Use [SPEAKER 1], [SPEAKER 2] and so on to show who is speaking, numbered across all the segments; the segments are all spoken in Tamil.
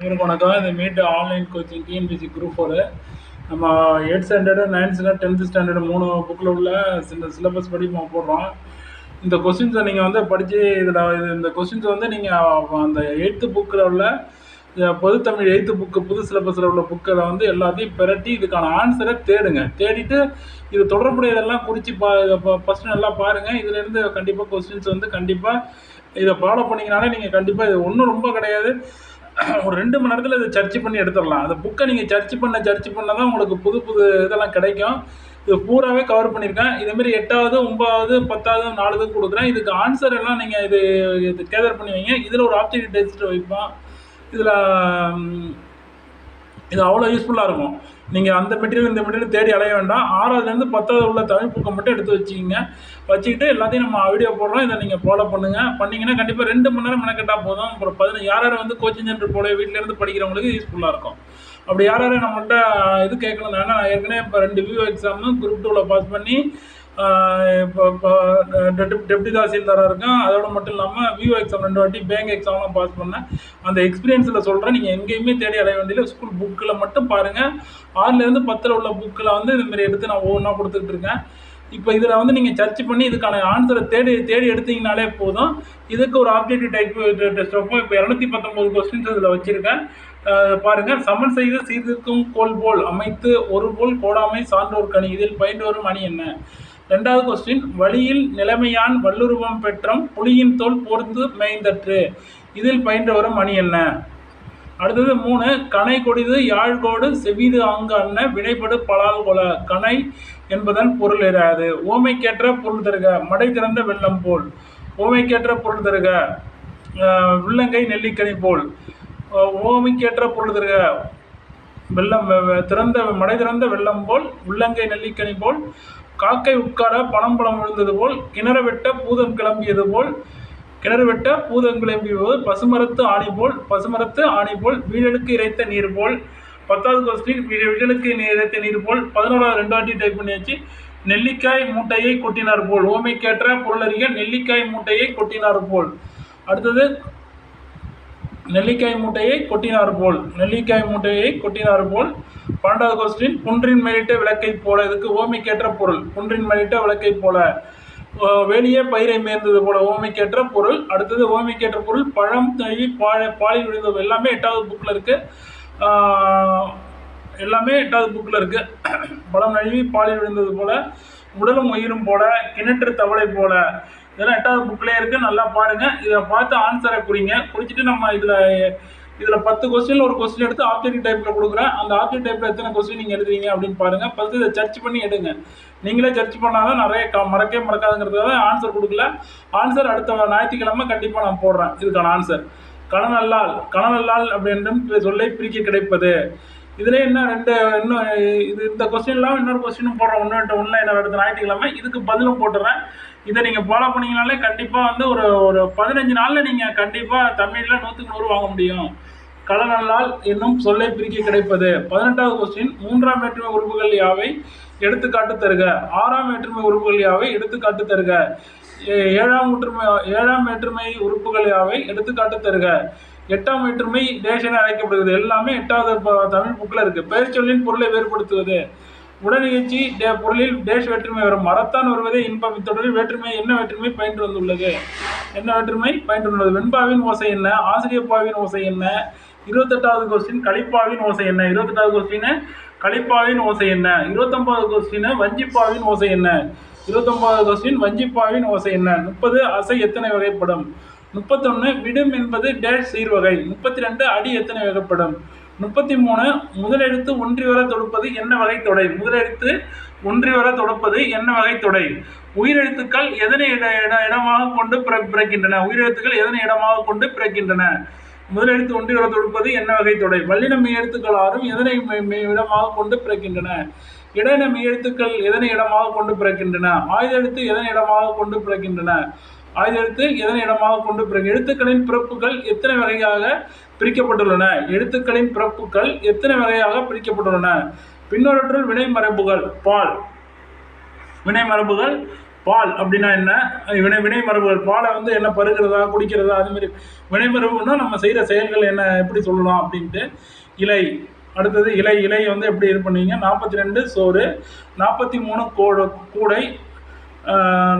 [SPEAKER 1] அனைவருக்கும் வணக்கம். இந்த meet online coaching TNPSC group 4 நம்ம 8th standard 9th standard 10th standard 3 புக்கில் உள்ள சிலபஸ் படி நம்ம போடுறோம். இந்த கொஸ்டின்ஸை நீங்கள் வந்து படித்து இந்த கொஸ்டின்ஸை வந்து நீங்கள் அந்த 8th புக்கில் உள்ள பொதுத்தமிழ் 8th புக்கு புது சிலபஸில் உள்ள புக்கில் வந்து எல்லாத்தையும் பிரட்டி இதுக்கான ஆன்சரை தேடுங்க. தேடிட்டு இது தொடர்புடையதெல்லாம் குறித்து ஃபஸ்ட்டு நல்லா பாருங்கள். இதுலேருந்து கண்டிப்பாக கொஸ்டின்ஸ் வந்து கண்டிப்பாக இதை ஃபாலோ பண்ணிங்கனாலே நீங்கள் கண்டிப்பாக இது ஒன்றும் ரொம்ப கிடையாது. ஒரு 2 மணி நேரத்தில் இதை சர்ச் பண்ணி எடுத்துடலாம். அந்த புக்கை நீங்கள் சர்ச் பண்ண தான் உங்களுக்கு புது புது இதெல்லாம் கிடைக்கும். இது பூராவே கவர் பண்ணியிருக்கேன். இதேமாரி 8வது 9வது 10வது 4 கொடுக்குறேன். இதுக்கு ஆன்சர் எல்லாம் நீங்கள் இது கேதர் பண்ணி வைங்க. இதில் ஒரு ஆப்ஜெக்டிவ் டெஸ்ட் வைப்போம். இதில் இது அவ்வளோ யூஸ்ஃபுல்லாக இருக்கும். நீங்கள் அந்த மெட்டீரியல் இந்த மெட்டீரியல் தேடி அலைய வேண்டாம். 6வதுலேருந்து 10வது உள்ள தமிழ் புக்கை மட்டும் எடுத்து வச்சுக்கிட்டு எல்லாத்தையும் நம்ம வீடியோ போடுறோம். இதை நீங்கள் ஃபாலோ பண்ணிங்கன்னா கண்டிப்பாக 2 மணி நேரம் மெனக்கெட்டால் போதும். அப்புறம் 15 யார் வந்து கோச்சிங் சென்டர் போல வீட்டிலேருந்து படிக்கிறவங்களுக்கு யூஸ்ஃபுல்லாக இருக்கும். அப்படி யார் நம்மள்கிட்ட இது கேட்கணும். ஏன்னா நான் ஏற்கனவே இப்போ 2 வியூ எக்ஸாமு குரூப் 2வில் பாஸ் பண்ணி இப்போ டெப்டி தாசில்தாராக இருக்கேன். அதோட மட்டும் இல்லாமல் வியூ எக்ஸாம் 2 வாட்டி பேங்க் எக்ஸாம்லாம் பாஸ் பண்ணேன். அந்த எக்ஸ்பீரியன்ஸில் சொல்கிறேன். நீங்கள் எங்கேயுமே தேடி அலைய வேண்டியதில்லை. ஸ்கூல் புக்கில் மட்டும் பாருங்கள். 6லேருந்து 10ல் உள்ள புக்கில் வந்து இதுமாரி எடுத்து நான் ஒவ்வொன்றா கொடுத்துட்டு இருக்கேன். இப்போ இதில் வந்து நீங்கள் சர்ச் பண்ணி இதுக்கான ஆன்சரை தேடி எடுத்தீங்கனாலே போதும். இதுக்கு ஒரு ஆப்ஜெக்டிவ் டைப் டெஸ்ட் வைப்போம். இப்போ 219 கொஸ்டின்ஸ் இதில் வச்சுருக்கேன். பாருங்கள். சமன் செய்து சீர்திருக்கும் கோல் போல் அமைத்து ஒரு போல் கோடாமை சான்றோர் கனி இதில் பயின்று வரும் அணி என்ன? 2வது கொஸ்டின், வழியில் நிலைமையான் வல்லுருவம் பெற்றம் புலியின் தோல் போர்ந்து மேய்ந்தற்று இதில் பயின்று வரும் அணி என்ன? அடுத்தது 3, கனை கொடிது யாழ்கோடு செவிது ஆங்கு அன்ன வினைப்படு பலால் கொல கனை என்பதன் பொருள் இராது. ஓமைக்கேற்ற பொருள் தருக. மடை திறந்த வெள்ளம் போல். ஓமைக்கேற்ற பொருள் தருக. உள்ளங்கை நெல்லிக்கனி போல். ஓமைக்கேற்ற பொருள் தருக. மடை திறந்த வெள்ளம் போல். உள்ளங்கை நெல்லிக்கனி போல். காக்கை உட்கார பணம்பழம் விழுந்தது போல். கிணறு வெட்ட பூதம் கிளம்பியது போல். பசுமரத்து ஆணி போல். வீழலுக்கு இறைத்த நீர் போல். 10வது கொஸ்டின், வீழலுக்கு இறைத்த நீர் போல். 11வது 2 வாட்டி டைப் பண்ணியாச்சு. நெல்லிக்காய் மூட்டையை கொட்டினார் போல். ஓமைக்கேற்ற பொருளறிக. நெல்லிக்காய் மூட்டையை கொட்டினார் போல். அடுத்தது நெல்லிக்காய் மூட்டையை கொட்டினார் போல். 12வது கொஸ்டின், குன்றின் மேலிட்ட விளக்கை போல. இதுக்கு ஓமைக்கேற்ற பொருள். குன்றின் மேலிட்ட விளக்கை போல. வெளியே பயிரை மேய்ந்தது போல. ஓமைக்கேற்ற பொருள். அடுத்தது ஓமைக்கேற்ற பொருள், பழம் தழுவி பாலில் விழுந்தது. எல்லாமே 8வது புக்கில் இருக்குது. பழம் நழுவி பாலில் விழுந்தது போல. உடலும் உயிரும் போல. கிணற்று தவளை போல. இதெல்லாம் 8வது புக்லேயே இருக்குது. நல்லா பாருங்கள். இதை பார்த்து ஆன்சரை குறிச்சிட்டு நம்ம இதில் 10 கொஸ்டினில் ஒரு கொஸ்டின் எடுத்து ஆப்ஜெக்டிவ் டைப்பில் கொடுக்குறேன். அந்த ஆப்ஜெக்ட் டைப்பில் எத்தனை கொஸ்டின் நீங்கள் எழுதுறீங்க அப்படின்னு பாருங்கள். ஃபஸ்ட்டு இதை சர்ச் பண்ணி எடுங்க. நீங்களே சர்ச் பண்ணாதான் நிறைய மறக்காதுங்கிறதுக்காக ஆன்சர் கொடுக்கல. ஆன்சர் அடுத்த ஞாயிற்றுக்கிழமை கண்டிப்பாக நான் போடுறேன். இதுக்கான ஆன்சர் கணநல்லால் அப்படின்ற சொல்லை பிரிக்க கிடைப்பது. இதில் இந்த கொஸ்டின்லாம் இன்னொரு கொஸ்டினும் போடுறேன். ஒன்லைன் அடுத்த ஞாயிற்றுக்கிழமை இதுக்கு பதிலும் போட்டுறேன். இதை நீங்கள் ஃபாலோ பண்ணிங்கனாலே கண்டிப்பாக வந்து ஒரு 15 நாளில் நீங்கள் கண்டிப்பாக தமிழில் 100க்கு 100 வாங்க முடியும். கலநல்லால் என்னும் சொல்லை பிரிக்க கிடைப்பது. 18வது கொஸ்டின், 3ஆம் வேற்றுமை உறுப்புகள் யாவை எடுத்துக்காட்டு தருக. 6ஆம் வேற்றுமை உறுப்புகள் யாவை எடுத்துக்காட்டு தருக. 7ஆம் வேற்றுமை உறுப்புகள் யாவை எடுத்துக்காட்டு தருக. 8ஆம் வேற்றுமை டேஷ் என அழைக்கப்படுகிறது. எல்லாமே 8வது தமிழ் புக்கில் இருக்குது. பெயர் சொல்லின் பொருளை வேறுபடுத்துவது. உடனிகழ்ச்சி பொருளில் டேஷ் வேற்றுமை வரும். மரத்தான் வருவதே இன்பம். இத்தொடரில் வேற்றுமை என்ன வேற்றுமை பயின்று வந்துள்ளது? வெண்பாவின் ஓசை என்ன? ஆசிரியப்பாவின் ஓசை என்ன? 28வது கொஸ்டின், களிப்பாவின் ஓசை என்ன? 29வது கொஸ்டின், களிப்பாவின் ஓசை என்ன? 29வது கொஸ்டின், வஞ்சிப்பாவின் ஓசை என்ன? 29வது கொஸ்டின், வஞ்சிப்பாவின் ஓசை என்ன? 30, அசை எத்தனை வகைப்படும்? 31, விடும் என்பது டேஷ் சீர்வகை. 32, அடி எத்தனை வகைப்படும்? 33, முதலெழுத்து ஒன்றி வர தொடுப்பது என்ன வகை தொடை? முதலெழுத்து ஒன்றி வர தொடுப்பது என்ன வகை தொடை? உயிரெழுத்துக்கள் எதனை இடமாக கொண்டு பிறக்கின்றன? முதலெழுத்து ஒன்றி வர தொடுப்பது என்ன வகை தொடை? வல்லின மெய்யெழுத்துக்கள் 6 எதனை இடமாக கொண்டு பிறக்கின்றன? இடையின மெய்யெழுத்துக்கள் எதனை இடமாக கொண்டு பிறக்கின்றன? ஆயுத எழுத்து எதனை இடமாக கொண்டு பிறக்கின்றன? எழுத்துக்களின் பிறப்புகள் எத்தனை வகையாக பிரிக்கப்பட்டுள்ளன? பின்னொருற்றுள் வினை மரபுகள். பால் அப்படின்னா என்ன, வினை மரபுகள், பாலை வந்து என்ன பருகிறதா குடிக்கிறதா அதுமாரி வினை மரபுன்னா நம்ம செய்கிற செயல்கள் என்ன எப்படி சொல்லலாம் அப்படின்ட்டு. இலை, அடுத்தது இலை, இலை வந்து எப்படி இது பண்ணுவீங்க, 42 சோறு, 43 கூடை,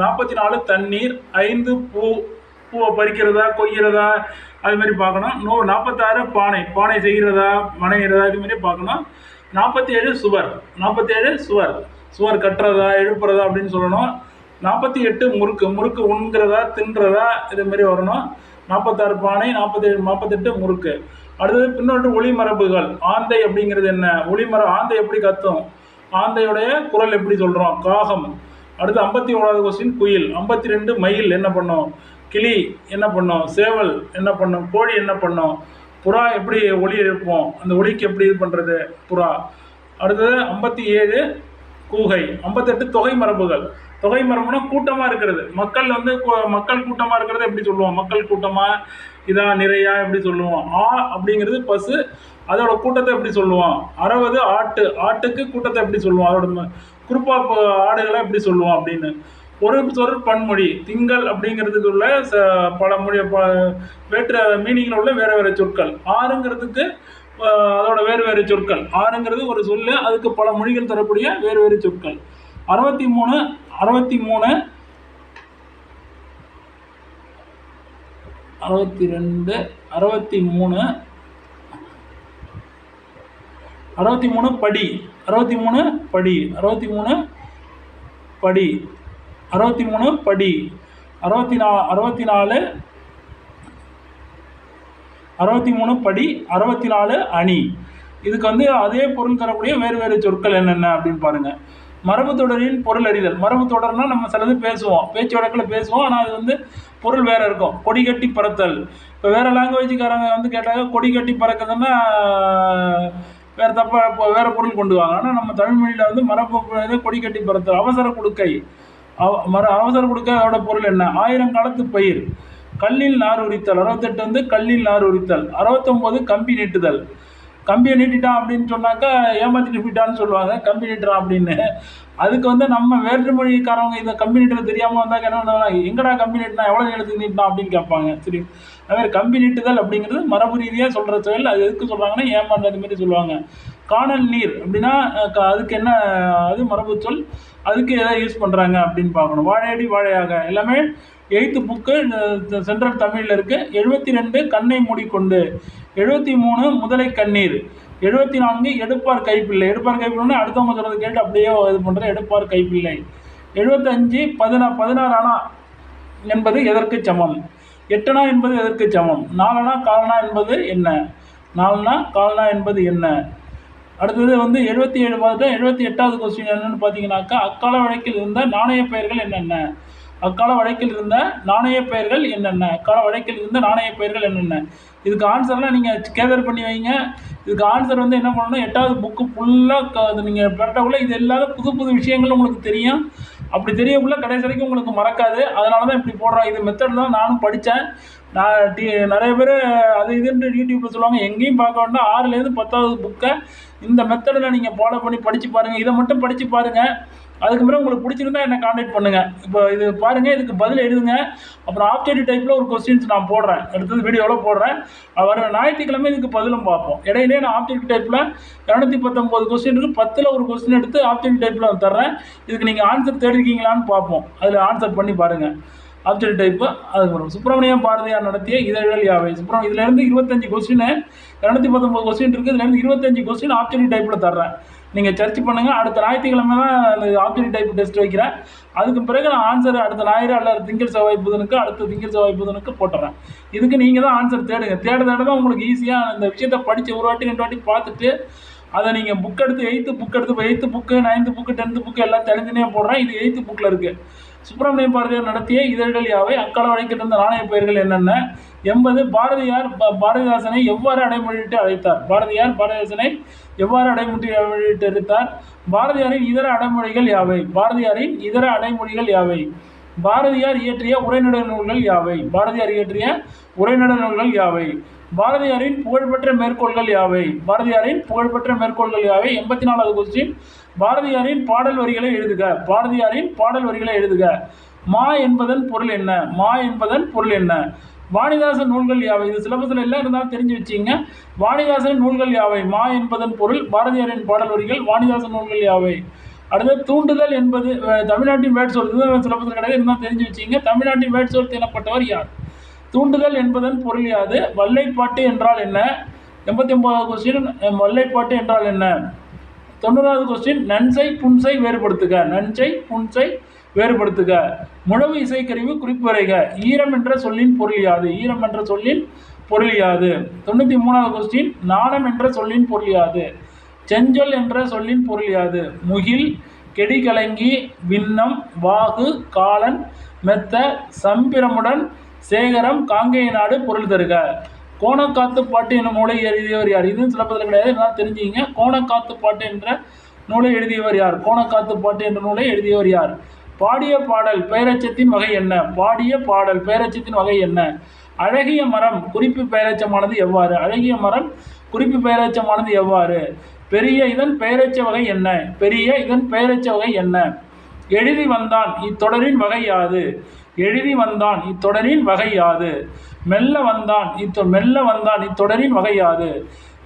[SPEAKER 1] 44 தண்ணீர், 5 பூ, பூவை பறிக்கிறதா கொய்கிறதா அதுமாரி பார்க்கணும். 46 பானை, பானை செய்கிறதா மனைகிறதா இதுமாரி பார்க்கணும். 47 சுவர், 47 சுவர், சுவர் கட்டுறதா எழுப்புறதா அப்படின்னு சொல்லணும். 48 முறுக்கு, முறுக்கு உண்கிறதா தின்றதா இதுமாரி வரணும். 46 பானை, 48 முறுக்கு. அடுத்தது பின்னொட்டு ஒளிமரபுகள். ஆந்தை அப்படிங்கிறது என்ன, ஆந்தை எப்படி கத்தும், ஆந்தையுடைய குரல் எப்படி சொல்கிறோம், காகம். அடுத்து 51வது கொஸ்டின் குயில். 52 மயில் என்ன பண்ணும், கிளி என்ன பண்ணும், சேவல் என்ன பண்ணும், கோழி என்ன பண்ணும், புறா எப்படி ஒலி எழுப்போம், அந்த ஒலிக்கு எப்படி இது பண்ணுறது புறா. அடுத்தது 57 கூகை. 58 தொகை மரபுகள். தொகை மரபுனா கூட்டமாக இருக்கிறது, மக்கள் வந்து மக்கள் கூட்டமாக இருக்கிறது எப்படி சொல்லுவோம், மக்கள் கூட்டமாக இதான் நிறையா எப்படி சொல்லுவோம். அப்படிங்கிறது பசு, அதோட கூட்டத்தை எப்படி சொல்லுவோம். 60 ஆட்டு, ஆட்டுக்கு கூட்டத்தை எப்படி சொல்லுவோம், அதோட குறிப்பா ஆடுகளை எப்படி சொல்லுவோம் அப்படின்னு. ஒரு சொல் பன்மொழி. திங்கள் அப்படிங்கிறதுக்கு உள்ள பல மொழி வேற்று மீனிங்கில் உள்ள வேறு வேறு சொற்கள். ஆறுங்கிறதுக்கு அதோட வேறு வேறு சொற்கள். ஆறுங்கிறது ஒரு சொல்லு, அதுக்கு பல மொழிகள் தரக்கூடிய வேறு வேறு சொற்கள். 63 62 63 63 படி, 63 படி, 63 படி, 63 படி, 64 63 படி, 64 அணி. இதுக்கு வந்து அதே பொருள் தரக்கூடிய வேறு வேறு சொற்கள் என்னென்ன அப்படின்னு பாருங்கள். மரபு தொடரின் பொருள் அறிதல். மரபு தொடர்னா நம்ம சிலது பேசுவோம், பேச்சு வழக்கில் பேசுவோம், ஆனால் அது வந்து பொருள் வேறு இருக்கும். கொடி கட்டி பறத்தல். இப்போ வேறு லாங்குவேஜுக்காரங்க வந்து கேட்டாங்க கொடி கட்டி பறக்குதுன்னா வேறு தப்பாக வேறு பொருள் கொண்டு வாங்க. ஆனால் நம்ம தமிழ் மொழியில் வந்து மரபு கொடி கட்டி பறத்தல். அவசர கொடுக்கை. அவசர கொடுக்கை அதோட பொருள் என்ன, 1000 காலத்து பயிர். கல்லில் நார் உரித்தல். 68 வந்து கல்லில் நார் உரித்தல். 69 கம்பி நீட்டுதல். கம்பியை நீட்டிட்டான் அப்படின்னு சொன்னாக்கா ஏமாத்திட்டு போயிட்டான்னு சொல்லுவாங்க, கம்பி நீட்டுறான் அப்படின்னு. அதுக்கு வந்து நம்ம வேற்று மொழிக்காரவங்க இதை கம்பி நீட்டுறது தெரியாமல் வந்தாக்க என்ன பண்ணுவாங்க, எங்கடா கம்பி நீட்டினா, எவ்வளோ நீளத்துக்கு நீட்டினா அப்படின்னு கேட்பாங்க. சரி, அதுமாதிரி கம்பி நீட்டுதல் அப்படிங்கிறது மரபு ரீதியாக சொல்கிற செயல். அது எதுக்கு சொல்கிறாங்கன்னா ஏமாந்தது மாரி சொல்லுவாங்க. காணல் நீர் அப்படின்னா அதுக்கு என்ன, அது மரபு சொல், அதுக்கு எதை யூஸ் பண்ணுறாங்க அப்படின்னு பார்க்கணும். வாழையடி வாழையாக எல்லாமே 8th புக்கு சென்ட்ரல் தமிழில் இருக்குது. 72 கண்ணை மூடிக்கொண்டு. 73 முதலை கண்ணீர். 74 எடுப்பார் கைப்பிள்ளை. எடுப்பார் கைப்பிள்ளைன்னா அடுத்தவங்க சொல்கிறது கேட்டு அப்படியே இது பண்ணுற எடுப்பார் கைப்பிள்ளை. 75 16 அணா என்பது எதற்கு சமம், 8 அணா என்பது எதற்கு சமம், 4 அணா கால்னா என்பது என்ன, 4 அணா கால்னா என்பது என்ன. அடுத்தது வந்து 77 பார்த்துட்டா 78வது கொஸ்டின் என்னென்னு பார்த்தீங்கன்னாக்கா அக்கால வழக்கில் இருந்த நாணய பெயர்கள் என்னென்ன. அக்கால வழக்கில் இருந்த நாணய பெயர்கள் என்னென்ன, அக்கால வழக்கில் இருந்த நாணய பெயர்கள் என்னென்ன. இதுக்கு ஆன்சர்லாம் நீங்கள் கேதர் பண்ணி வைங்க. இதுக்கு ஆன்சர் வந்து என்ன பண்ணணும், 8வது புக்கு ஃபுல்லாக நீங்கள் பெறக்குள்ளே இது இல்லாத புது புது விஷயங்கள் உங்களுக்கு தெரியும். அப்படி தெரியக்குள்ளே கடைசி வரைக்கும் உங்களுக்கு மறக்காது. அதனால தான் இப்படி போடுறோம். இது மெத்தட் தான் நானும் படித்தேன். நான் நிறைய பேர் அது இதுன்ட்டு யூடியூப்பில் சொல்லுவாங்க, எங்கேயும் பார்க்க வேண்டாம். 6லேருந்து 10வது புக்கை இந்த மெத்தடில் நீங்கள் ஃபாலோ பண்ணி படித்து பாருங்கள். இதை மட்டும் படித்து பாருங்கள். அதுக்கு பிறகு உங்களுக்கு பிடிச்சிருந்தா என்னை காண்டாக்ட் பண்ணுங்கள். இப்போ இது பாருங்கள், இதுக்கு பதில் எழுதுங்க. அப்புறம் ஆப்ஜெக்டிவ் டைப்பில் ஒரு கொஸ்டின்ஸ் நான் போடுறேன், அடுத்தது வீடியோவில் போடுறேன். வர ஞாயிற்றுக்கிழமை இதுக்கு பதிலும் பார்ப்போம். இடையிலே நான் ஆப்ஜெக்டிவ் டைப்பில் 219 கொஸ்டின் இருக்குது, 10ல் ஒரு கொஸ்டின் எடுத்து ஆப்ஜெக்டிவ் டைப்பில் தர்றேன். இதுக்கு நீங்கள் ஆன்சர் தேடிருக்கீங்களான்னு பார்ப்போம். அதில் ஆன்சர் பண்ணி பாருங்கள். Object type. அதுக்கப்புறம் சுப்பிரமணியம் பாரதியார் நடத்திய இதழ்கள் யாவை. இதுலேருந்து 25 கொஸ்டின், 219 கொஸ்டின் இருக்குது. இதுலேருந்து 25 கொஸ்டின் ஆப்ஜெக்ட் டைப்பில் தர்றேன். நீங்கள் சர்ச் பண்ணுங்கள். அடுத்த ஞாயிற்றுக்கிழமை தான் அந்த ஆப்ஜெக்ட் டைப் டெஸ்ட் வைக்கிறேன். அதுக்கு பிறகு நான் ஆன்சர் அடுத்த ஞாயிறு அல்லது திங்கள் செவ்வாய் புதனுக்கு, அடுத்த திங்கள் செவ்வாய் புதனுக்கு போட்டுறேன். இதுக்கு நீங்கள் தான் ஆன்சர் தேடுங்க. தேட தான் உங்களுக்கு ஈஸியாக இந்த விஷயத்தை படித்து ஒரு வாட்டி 2 வாட்டி பார்த்துட்டு அதை நீங்கள் புக் எடுத்து 8th புக் எடுத்து 8th book 9th book 10th book எல்லாம் தனித்தனியாக போடுறேன். இது 8th புக்கில் இருக்குது. சுப்பிரமணியம் பாரதியார் நடத்திய இதழ்கள் யாவை, அக்கால வழக்கில் இருந்த நாணய பெயர்கள் என்னென்ன. 80 பாரதியார் பாரதிதாசனை எவ்வாறு அடைமொழியிட்டு அழைத்தார். பாரதிதாசனை எவ்வாறு அடைமொழியிட்டு அழைத்தார். பாரதியாரின் இதர அடைமொழிகள் யாவை. பாரதியாரின் இதர அடைமொழிகள் யாவை. பாரதியார் இயற்றிய உரைநடை நூல்கள் யாவை. பாரதியார் இயற்றிய உரைநடை நூல்கள் யாவை. பாரதியாரின் புகழ்பெற்ற மேற்கோள்கள் யாவை? பாரதியாரின் புகழ்பெற்ற மேற்கோள்கள் யாவை? 84வது கொஸ்டின். பாரதியாரின் பாடல் வரிகளை எழுதுக. பாரதியாரின் பாடல் வரிகளை எழுதுக. மா என்பதன் பொருள் என்ன? மா என்பதன் பொருள் என்ன? வாணிதாசன் நூல்கள் யாவை? இது சிலபஸில் எல்லாம் இருந்தாலும் தெரிஞ்சு வச்சிங்க. வாணிதாசன் நூல்கள் யாவை? மா என்பதன் பொருள் பாரதியாரின் பாடல் வரிகள். வாணிதாசன் நூல்கள் யாவை? அடுத்தது தூண்டுதல் என்பது தமிழ்நாட்டின் வேட்சொல். இது சிலபஸில் கிடையாது, இருந்தாலும் தெரிஞ்சு வச்சிங்க. தமிழ்நாட்டின் வேட்சொல் எனப்பட்டவர் யார்? தூண்டுதல் என்பதன் பொருள் யாது? வல்லைப்பாட்டு என்றால் என்ன? 89வது கொஸ்டின். வல்லைப்பாட்டு என்றால் என்ன? 90வது கொஸ்டின். நன்சை புன்சை வேறுபடுத்துக. நன்சை புன்சை வேறுபடுத்துக. முழவு இசைக்கருவி குறிப்பு வரைக. ஈரம் என்ற சொல்லின் பொருள் யாது? ஈரம் என்ற சொல்லின் பொருள் யாது? 93வது கொஸ்டின். நாணம் என்ற சொல்லின் பொருள் யாது? செஞ்சொல் என்ற சொல்லின் பொருள் யாது? முகில், கெடிகலங்கி, விண்ணம், வாகு, காலன், மெத்த, சம்பிரமுடன், சேகரம், காங்கேய நாடு பொருள் தருக. கோணக்காத்து பாட்டு என்னும் நூலை எழுதியவர் யார்? இதுவும் சிலப்பதில் கிடையாது, என்னால் தெரிஞ்சுங்க. கோணக்காத்து பாட்டு என்ற நூலை எழுதியவர் யார்? கோணக்காத்து பாட்டு என்ற நூலை எழுதியவர் யார்? பாடிய பாடல் பெயரச்சத்தின் வகை என்ன? பாடிய பாடல் பெயரச்சத்தின் வகை என்ன? அழகிய மரம் குறிப்பு பெயரச்சமானது எவ்வாறு? அழகிய மரம் குறிப்பு பெயரச்சமானது எவ்வாறு? பெரிய இதன் பெயரச்ச வகை என்ன? பெரிய இதன் பெயரச்ச வகை என்ன? எழுதி வந்தான் இத்தொடரின் வகை யாது? எழுதி வந்தான் இத்தொடரின் வகை யாது? மெல்ல வந்தான் இத்தொடரின் வகை யாது?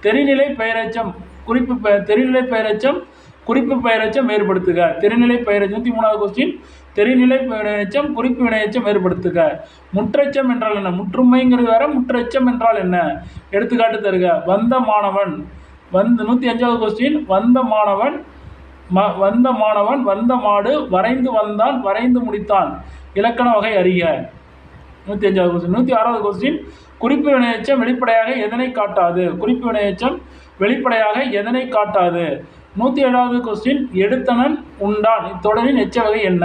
[SPEAKER 1] தெரிநிலை பெயரச்சம் குறிப்பு தெரிநிலை பெயரச்சம் குறிப்பு பெயரச்சம் வேறுபடுத்துக. தெரிநிலை பெயரச்சம் 103வது கொஸ்டின். தெரிநிலை பெயரச்சம் குறிப்பு வினையச்சம் வேறுபடுத்துக. முற்றச்சம் என்றால் என்ன? முற்றுமைங்கிறது வேற, முற்றச்சம் என்றால் என்ன? எடுத்துக்காட்டு தருக. வந்த மாணவன் 105வது கொஸ்டின். வந்த மாணவன் வந்த மாடு வரைந்து வந்தான் வரைந்து முடித்தான். இலக்கண வகை அறிக. 105வது கொஸ்டின். 106வது கொஸ்டின். குறிப்பு வினையச்சம் வெளிப்படையாக எதனை காட்டாது? குறிப்பு வினையச்சம் வெளிப்படையாக எதனை காட்டாது? 107வது கொஸ்டின். எடுத்தனன் உண்டான் இத்தொடரின் எச்ச வகை என்ன?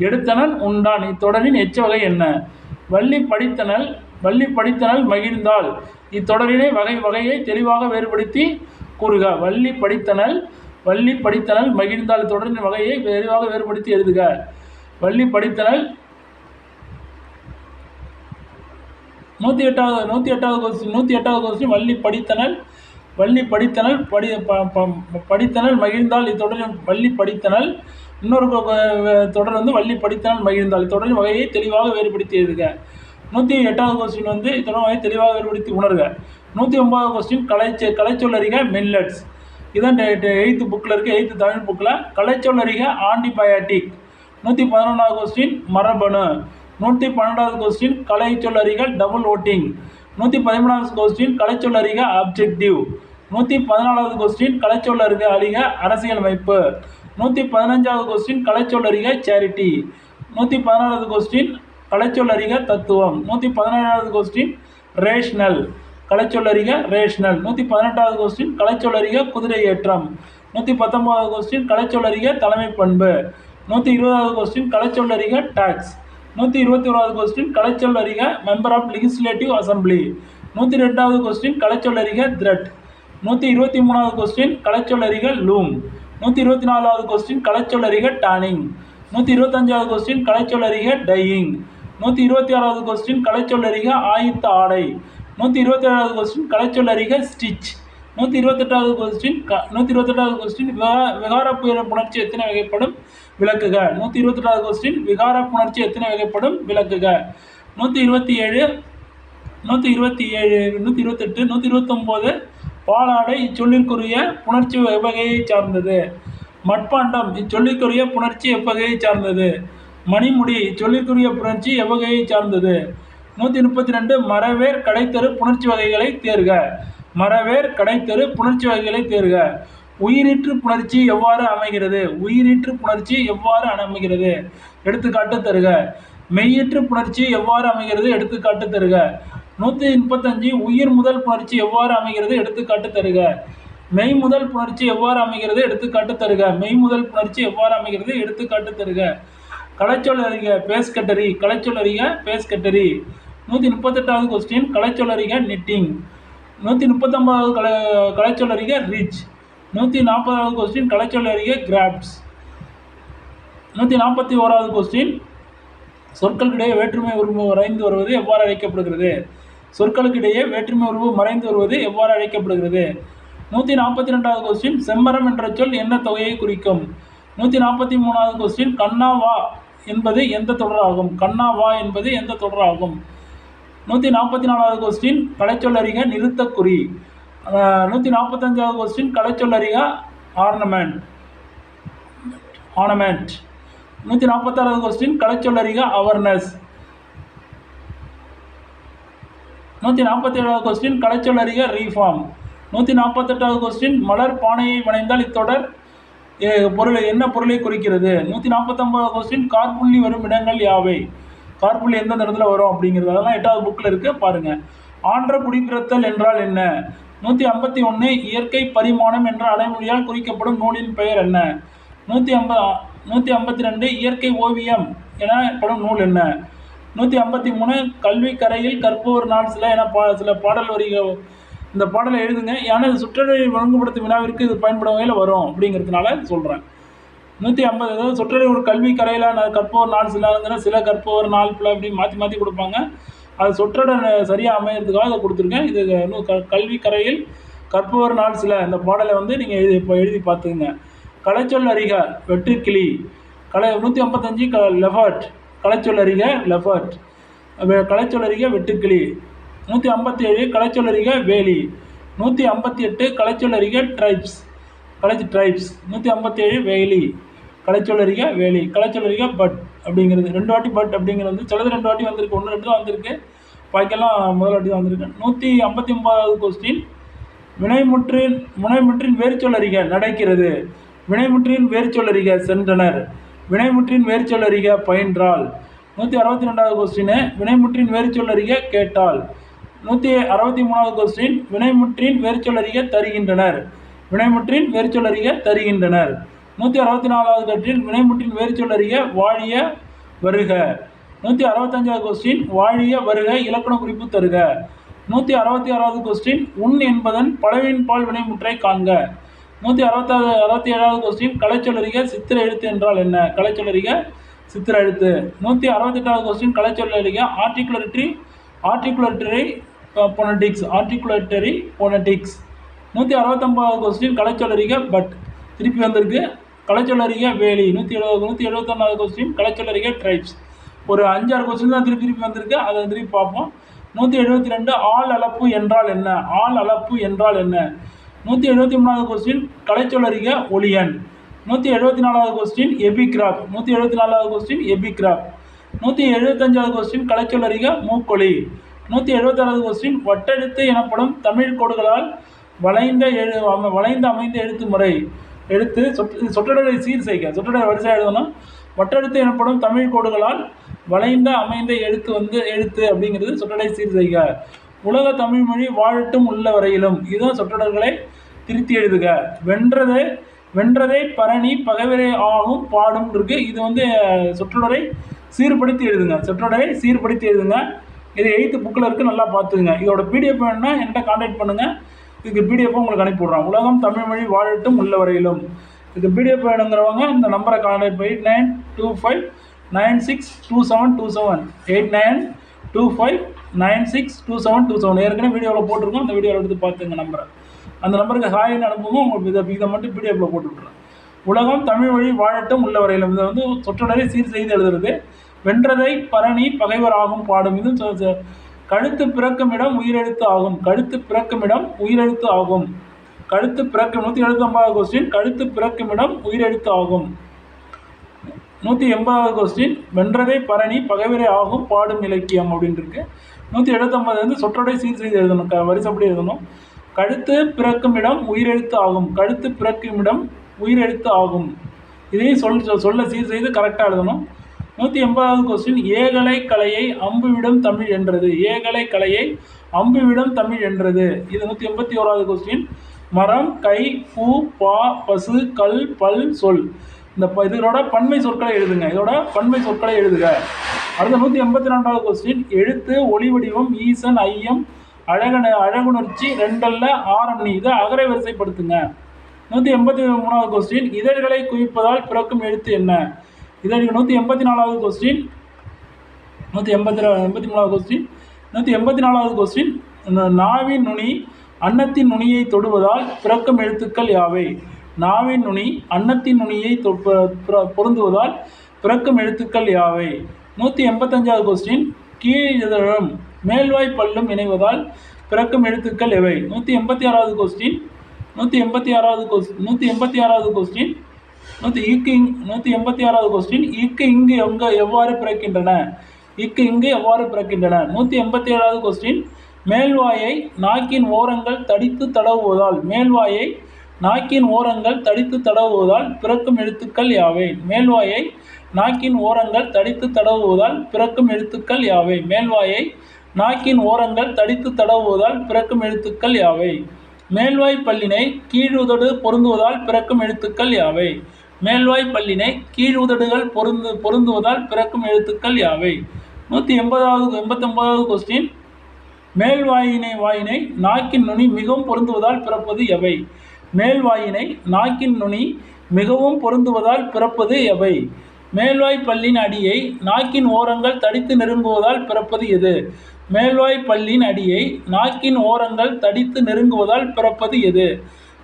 [SPEAKER 1] எடுத்தனன் உண்டான் இத்தொடரின் எச்ச வகை என்ன? வள்ளி படித்தனல் மகிழ்ந்தால் இத்தொடரினை வகையை தெளிவாக வேறுபடுத்தி கூறுக. வள்ளி படித்தனல் மகிழ்ந்தால் இத்தொடரின் வகையை தெளிவாக வேறுபடுத்தி எழுதுக. வள்ளி படித்தனல். 108வது கொஸ்டின். வள்ளி படித்தனல் மகிழ்ந்தால் இத்தொடரின் வள்ளி படித்தனல். இன்னொரு தொடர் வள்ளி படித்தனல் மகிழ்ந்தால் இத்தொடரின் வகையை தெளிவாக வேறுபடுத்தி எழுதுக. 108வது கொஸ்டின் இத்தொடர் வகையை தெளிவாக வேறுபடுத்தி உணர்க. 109வது கொஸ்டின். கலைச்சொல்லறிக மில்லட்ஸ். இதான் 8th புக்கில் இருக்குது, 8th தமிழ் புக்கில். கலைச்சொல்லறிக ஆன்டிபயாட்டிக். 111வது கொஸ்டின். மரபணு. 112வது கொஸ்டின். கலைச்சொல்லறிக டபுள் ஓட்டிங். 113வது கொஸ்டின். கலைச்சொல்லறிக ஆப்ஜெக்டிவ். 114வது கொஸ்டின். கலைச்சொல்லறிக அரசியலமைப்பு. 115வது கொஸ்டின். கலைச்சொல்லறிக சேரிட்டி. 116வது கொஸ்டின். கலைச்சொல்லறிக தத்துவம். 117வது கொஸ்டின். ரேஷனல். கலைச்சொல்லறிக ரேஷனல். 118வது கொஸ்டின். கலைச்சொல்லறிக குதிரை ஏற்றம். 119வது கொஸ்டின். கலைச்சொல்லறிக தலைமை பண்பு. 120வது கொஸ்டின். கலைச்சொல்லறிக டாக்ஸ். 121வது கொஸ்டின். கலைச்சொல்லறிக மெம்பர் ஆஃப் லெஜிஸ்லேட்டிவ் அசம்பிளி. 102வது கொஸ்டின். கலைச்சொல்லறிக த்ரெட். 123வது கொஸ்டின். கலைச்சொல்லறிக லூம். 124வது கொஸ்டின். கலைச்சொல்லறிக டானிங். 125வது கொஸ்டின். கலைச்சொல்லறிக டையிங். 126வது கொஸ்டின். கலைச்சொல்லறிக ஆயத்த ஆடை. 127வது கொஸ்டின். கலைச்சொல்லறிக ஸ்டிச். 128வது கொஸ்டின். விகார புணர்ச்சி எத்தனை வகைப்படும்? விளக்குக. 128வது கொஸ்டின். விகார புணர்ச்சி எத்தனை வகைப்படும்? விளக்குக. 127, 128, 129. பாலாடை இச்சொல்லிற்குரிய புணர்ச்சி எவ்வகையை சார்ந்தது? மட்பாண்டம் இச்சொல்லிற்குரிய புணர்ச்சி எவ்வகையை சார்ந்தது? மணிமுடி இச்சொல்லிற்குரிய புணர்ச்சி எவ்வகையை சார்ந்தது? 132. மரவேர் கடைத்தரு புணர்ச்சி வகைகளை தேர்க. மரவேர் கடைத்தரு புணர்ச்சி வகைகளை தேர்க. உயிரீற்று புணர்ச்சி எவ்வாறு அமைகிறது? உயிரீற்று புணர்ச்சி எவ்வாறு அமைகிறது? எடுத்துக்காட்டு தருக. மெய்யீற்று புணர்ச்சி எவ்வாறு அமைகிறது? எடுத்துக்காட்டு தருக. 135. உயிர் முதல் புணர்ச்சி எவ்வாறு அமைகிறது? எடுத்துக்காட்டு தருக. மெய் முதல் புணர்ச்சி எவ்வாறு அமைகிறது? எடுத்துக்காட்டு தருக. மெய் முதல் புணர்ச்சி எவ்வாறு அமைகிறது? எடுத்துக்காட்டு தருக. கலைச்சொல் அறிக பேஸ்கட்டரி. கலைச்சொல் அறிக பேஸ்கட்டரி. 138வது கொஸ்டின். கலைச்சொல் அறிக நிட்டிங். 139வது கலைச்சொல் அறிக ரிச். 140வது கொஸ்டின். கலைச்சொல் அறிக கிராப்ஸ். 141வது கொஸ்டின். சொற்களுக்கிடையே வேற்றுமை உருவம் வரைந்து வருவது எவ்வாறு அழைக்கப்படுகிறது? சொற்களுக்கிடையே வேற்றுமை உருவு மறைந்து வருவது எவ்வாறு அழைக்கப்படுகிறது? 142வது கொஸ்டின், செம்மரம் என்ற சொல் என்ன தொகையை குறிக்கும்? 143வது கொஸ்டின், கண்ணா வா என்பது எந்த தொடராகும்? கண்ணா வா என்பது எந்த தொடராகும்? 144வது கொஸ்டின், கலைச்சொல்லறிக நிறுத்தக்குறி. 145வது கொஸ்டின், கலைச்சொல்லறிக ஆர்னமெண்ட். 146வது கொஸ்டின், கலைச்சொல்லறிக அவர்னஸ். 147வது கொஸ்டின், கலைச்சொல்லறிக ரீஃபார்ம். 148வது கொஸ்டின், மலர் பானையை வணைந்தால் இத்தொடர் பொருள் என்ன பொருளை குறிக்கிறது? 149வது கொஸ்டின், கார்புள்ளி வரும் இடங்கள் யாவை? கார்புள்ளி எந்தெந்த இடத்துல வரும் அப்படிங்கிறது அதெல்லாம் 8வது புக்கில் இருக்கு பாருங்க. ஆன்ற குடிப்பிறத்தல் என்றால் என்ன? 151, இயற்கை பரிமாணம் என்ற அடைமொழியால் குறிக்கப்படும் நூலின் பெயர் என்ன? 152, இயற்கை ஓவியம் எனப்படும் நூல் என்ன? 153, கல்வி கரையில் கற்போர் நாள் சில என சில பாடல் வரிகள். இந்த பாடலை எழுதுங்க, ஏன்னா இது சுற்றறிவை ஒழுங்குபடுத்தும் வினாவிற்கு இது பயன்படும் வகையில் வரும் அப்படிங்கிறதுனால சொல்கிறேன். 150, அதாவது சொற்றொடர் ஒரு கல்வி கரையில் கற்போர் நாள் சிலங்கிற சில கற்போர் நாள் பிள்ளை அப்படி மாற்றி மாற்றி கொடுப்பாங்க. அது சொற்றொடர் சரியாக அமைகிறதுக்காக அதை கொடுத்துருக்கேன். இது கல்வி கரையில் கற்போர் நாள் சில இந்த பாடலை வந்து நீங்கள் எழுதி பார்த்துக்குங்க. கலைச்சொல் அறிக வெட்டுக்கிளி. 155, லெஃபர்ட். கலைச்சொல் அறிக லெஃபர்ட். கலைச்சொல் அறிக வெட்டுக்கிளி. 157, கலைச்சொல் அறிக வேலி. 158, கலைச்சொல் அறிக ட்ரைப்ஸ். ட்ரைப்ஸ். 157 வேலி. கலைச்சொல் அறிக வேலி. கலைச்சொல் அறிக பட் அப்படிங்கிறது 2 வாட்டி பட் அப்படிங்கிறது வந்து சிலது 2 வாட்டி வந்திருக்கு, 1 2 தான் வந்திருக்கு, பாக்கெல்லாம் முதல் வாட்டி தான் வந்திருக்கு. 159வது கொஸ்டின், வினைமுற்றின் வேர்ச்சொல் அறிக நடக்கிறது. வினைமுற்றின் வேர்ச்சொல் அறிக சென்றனர். வினைமுற்றின் வேர்ச்சொல் அறிக பயின்றால். 162வது கொஸ்டின், வினைமுற்றின் வேர்ச்சொல் அறிக கேட்டால். 163வது கொஸ்டின், வினைமுற்றின் வேர்ச்சொல் அறிக தருகின்றனர். வினைமுற்றின் வேர்ச்சொல் அறிக தருகின்றனர். 164வது கற்றில் வினைமுற்றின் வேர்ச்சொல் அறிக வாழிய வருக. 165வது கொஸ்டின், வாழிய வருக இலக்கண குறிப்பு தருக. 166வது கொஸ்டின், உன் என்பதன் பலவின் பால் வினைமுற்றை காண்க. 167வது கொஸ்டின், கலைச்சொல் அறிக சித்திர எழுத்து என்றால் என்ன? கலைச்சொல் அறிக சித்திர எழுத்து. 168வது கொஸ்டின், கலைச்சொல் அறிக ஆர்டிகுலேட்டரி பொனடிக்ஸ். 169வது கொஸ்டின், கலைச்சொல் அறிக பட் திருப்பி வந்திருக்கு. கலைச்சொல் அறிக வேலி. 171வது கொஸ்டின், கலைச்சொல் அறிக ட்ரைப்ஸ். ஒரு 5-6 கொஸ்டின் தான் திருப்பி வந்திருக்கு, அதை திருப்பி பார்ப்போம். 172, ஆள் அளப்பு என்றால் என்ன? ஆள் அளப்பு என்றால் என்ன? 173வது கொஸ்டின், கலைச்சொல் அறிக ஒளியன். 174வது கொஸ்டின், எபிகிராப். 174வது கொஸ்டின், எபிகிராப். 175வது கொஸ்டின், கலைச்சொல் அறிக மூக்கொலி. 176வது கொஸ்டின், வட்டெழுத்து எனப்படும் தமிழ் கோடுகளால் வளைந்து அமைந்த எழுத்து முறை. சொற்றொடரை சீர் செய்க. சொற்றொடரை வரிசையாக எழுதணும். வட்டெழுத்து எனப்படும் தமிழ் கோடுகளால் வளைந்த அமைந்த எழுத்து அப்படிங்கிறது சொற்றொடரை சீர் செய்க. உலக தமிழ் மொழி வாழட்டும் உள்ள வரையிலும். இதுதான் சொற்றொடர்களை திருத்தி எழுதுக. வென்றதை பரணி பகைவரை ஆகும் பாடும் இருக்கு. இது வந்து சொற்றொடரை சீர்படுத்தி எழுதுங்க. சொற்றொடரை சீர்படுத்தி எழுதுங்க. இது 8th புக்கில் இருக்குது, நல்லா பார்த்துக்குங்க. இதோட பிடிஎஃப் வேணும்னா என்கிட்ட கான்டாக்ட் பண்ணுங்கள். இதுக்கு பிடிஎஃப் உங்களுக்கு அனுப்பிவிட்றோம். உலகம் தமிழ் மொழி வாழட்டும் உள்ள வரையிலும். இதுக்கு பிடிஎஃப் வேணுங்கிறவங்க இந்த நம்பரை கான்டாக்ட் பண்ணி 8925962727 8925962727. ஏற்கனவே வீடியோவில் போட்டிருக்கோம், அந்த வீடியோவில் எடுத்து பார்த்துங்க நம்பரை. அந்த நம்பருக்கு ஹாய்னு அனுப்புங்க. உங்களுக்கு இதை மட்டும் பிடிஎஃப்பில் போட்டு விட்றேன். உலகம் தமிழ் மொழி வாழட்டும் உள்ள வரையிலும். இதை வந்து சொற்றொடரை சீர் செய்து எழுதுறது. வென்றதை பரணி பகைவர் ஆகும் பாடும். இது கழுத்து பிறக்கும் இடம் உயிரெழுத்து ஆகும். கழுத்து பிறக்கும் இடம் உயிரெழுத்து ஆகும். 179வது கொஸ்டின், கழுத்து பிறக்கும் இடம் உயிரெழுத்து ஆகும். 180வது கொஸ்டின், வென்றதை பரணி பகைவரை ஆகும் பாடும் இலக்கியம் அப்படின்னு இருக்கு. 179 வந்து சொற்றொடரை சீர் செய்து எழுதணும், வரிசைப்படி எழுதணும். கழுத்து பிறக்கும் இடம் உயிரெழுத்து ஆகும். கழுத்து பிறக்கும் இடம் உயிரெழுத்து ஆகும். இதையும் சொல்ல சீர் செய்து கரெக்டாக எழுதணும். 180வது கொஸ்டின், ஏகலை கலையை அம்புவிடும் தமிழ் என்றது. ஏகலை கலையை அம்புவிடும் தமிழ் என்றது. இது 181வது கொஸ்டின். மரம், கை, பூ, பா, பசு, கல், பல், சொல். இதோட பன்மை சொற்களை எழுதுங்க. இதோட பன்மை சொற்களை எழுதுக. அடுத்த 182வது கொஸ்டின், எழுத்து, ஒளி வடிவம், ஈசன், ஐயம், அழகுணர்ச்சி, ரெண்டல்ல, ஆரண்ணி. இதை அகரை வரிசைப்படுத்துங்க. 183வது கொஸ்டின், இதழ்களை குவிப்பதால் பிறக்கும் எழுத்து என்ன? இதழ். 184வது கொஸ்டின். 183வது கொஸ்டின், 184வது கொஸ்டின், நாவின் நுனி அன்னத்தின் நுனியை தொடுவதால் பிறக்கும் எழுத்துக்கள் யாவை? நாவின் நுனி அன்னத்தின் நுனியை பொருந்துவதால் பிறக்கும் எழுத்துக்கள் யாவை? 185வது கொஸ்டின், கீழிதழும் மேல்வாய் பல்லும் இணைவதால் பிறக்கும் எழுத்துக்கள் எவை? 186வது கொஸ்டின் 186வது கொஸ்டின் இக்கு இங்கு எவ்வாறு பிறக்கின்றன? இக்கு இங்கு எவ்வாறு பிறக்கின்றன? 187வது கொஸ்டின், மேல்வாயை நாக்கின் ஓரங்கள் தடித்து தடவுவதால் மேல்வாயை நாக்கின் ஓரங்கள் தடித்து தடவுவதால் பிறக்கும் எழுத்துக்கள் யாவை? மேல்வாயை நாக்கின் ஓரங்கள் தடித்து தடவுவதால் பிறக்கும் எழுத்துக்கள் யாவை? மேல்வாயை நாக்கின் ஓரங்கள் தடித்து தடவுவதால் பிறக்கும் எழுத்துக்கள் யாவை? மேல்வாய் பல்லினை கீழுதடு பொருந்துவதால் பிறக்கும் எழுத்துக்கள் யாவை? மேல்வாய் பல்லினை கீழுதடுகள் பொருந்துவதால் பிறக்கும் எழுத்துக்கள் யாவை? 189வது கொஸ்டின், வாயினை நாக்கின் நுனி மிகவும் பொருந்துவதால் பிறப்பது எவை? மேல்வாயினை நாக்கின் நுனி மிகவும் பொருந்துவதால் பிறப்பது எவை? மேல்வாய் பல்லின் அடியை நாக்கின் ஓரங்கள் தடித்து நெருங்குவதால் பிறப்பது எது? மேல்வாய் பல்லின் அடியை நாக்கின் ஓரங்கள் தடித்து நெருங்குவதால் பிறப்பது எது?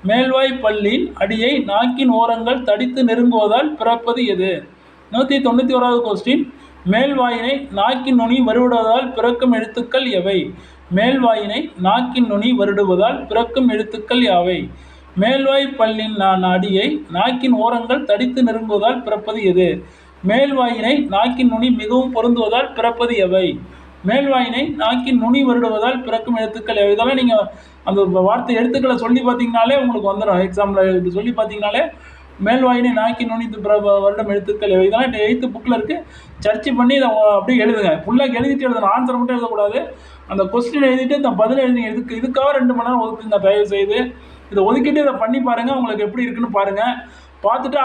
[SPEAKER 1] மேல்வாய் பல்லின் அடியை நாக்கின் ஓரங்கள் தடித்து நெருங்குவதால் பிறப்பது எது? 191வது கொஸ்டின், மேல்வாயினை நாக்கின் நுனி வருடுவதால் பிறக்கும் எழுத்துக்கள் எவை? மேல்வாயினை நாக்கின் நுனி வருடுவதால் பிறக்கும் எழுத்துக்கள் யாவை? மேல்வாய் பல்லின் அடியை நாக்கின் ஓரங்கள் தடித்து நெருங்குவதால் பிறப்பது எது? மேல்வாயினை நாக்கின் நுனி மிகவும் பொருந்துவதால் பிறப்பது எவை? மேல்வாயினை நாக்கின் நுனி வருடுவதால் பிறக்கும் எழுத்துக்கள் எவை? இதெல்லாம் நீங்கள் அந்த வார்த்தை எழுத்துக்களை சொல்லி பார்த்தீங்கனாலே உங்களுக்கு வந்துடும். எக்ஸாம்பிள் சொல்லி பார்த்தீங்கனாலே மேல்வாயினை நாக்கின் நுனி வருடம் எழுத்துக்கள் எவை? இதெல்லாம் 8th புக்கில் இருக்குது. சர்ச் பண்ணி இதை அப்படியே எழுதுங்க. ஃபுல்லாக எழுதிட்டு எழுதணும், ஆன்சர் மட்டும் எழுதக்கூடாது. அந்த கொஸ்டின் எழுதிட்டு இந்த பதில் எழுதி இதுக்காக 2 மணி நேரம் ஒதுக்குங்க தயவு செய்து. இதை ஒதுக்கிட்டு இதை பண்ணி பாருங்கள், உங்களுக்கு எப்படி இருக்குன்னு பாருங்கள். பார்த்துட்டு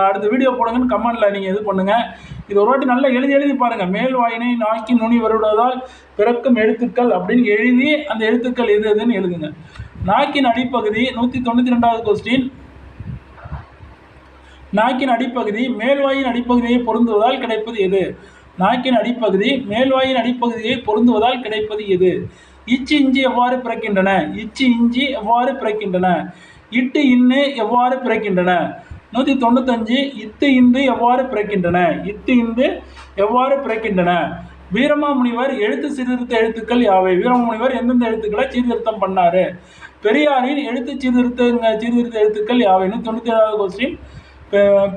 [SPEAKER 1] அடுத்த வீடியோ போடுங்கன்னு கமெண்டில் நீங்கள் இது பண்ணுங்கள். இது ஒரு வாட்டி நல்லா எழுதி பாருங்கள். மேல்வாயினை நாக்கின் நுனி வருவதால் பிறக்கும் எழுத்துக்கள் அப்படின்னு எழுதி அந்த எழுத்துக்கள் எதுன்னு எழுதுங்க. நாக்கின் அடிப்பகுதி 192வது கொஸ்டின், நாக்கின் அடிப்பகுதி மேல்வாயின் அடிப்பகுதியை பொருந்துவதால் கிடைப்பது எது? நாக்கின் அடிப்பகுதி மேல்வாயின் அடிப்பகுதியை பொருந்துவதால் கிடைப்பது எது? இச்சு இஞ்சி எவ்வாறு பிறக்கின்றன? இச்சு இஞ்சி எவ்வாறு பிறக்கின்றன? இட்டு இன்னு எவ்வாறு பிறக்கின்றன? 195, இத்து இந்து எவ்வாறு பிறக்கின்றன? இத்து இந்து எவ்வாறு பிறக்கின்றன? வீரமாமுனிவர் எழுத்து சீர்திருத்த எழுத்துக்கள் யாவை? வீரமாமுனிவர் எந்தெந்த எழுத்துக்களை சீர்திருத்தம் பண்ணாரு? பெரியாரின் எழுத்து சீர்திருத்த எழுத்துக்கள் யாவை? 197வது கொஸ்டின்,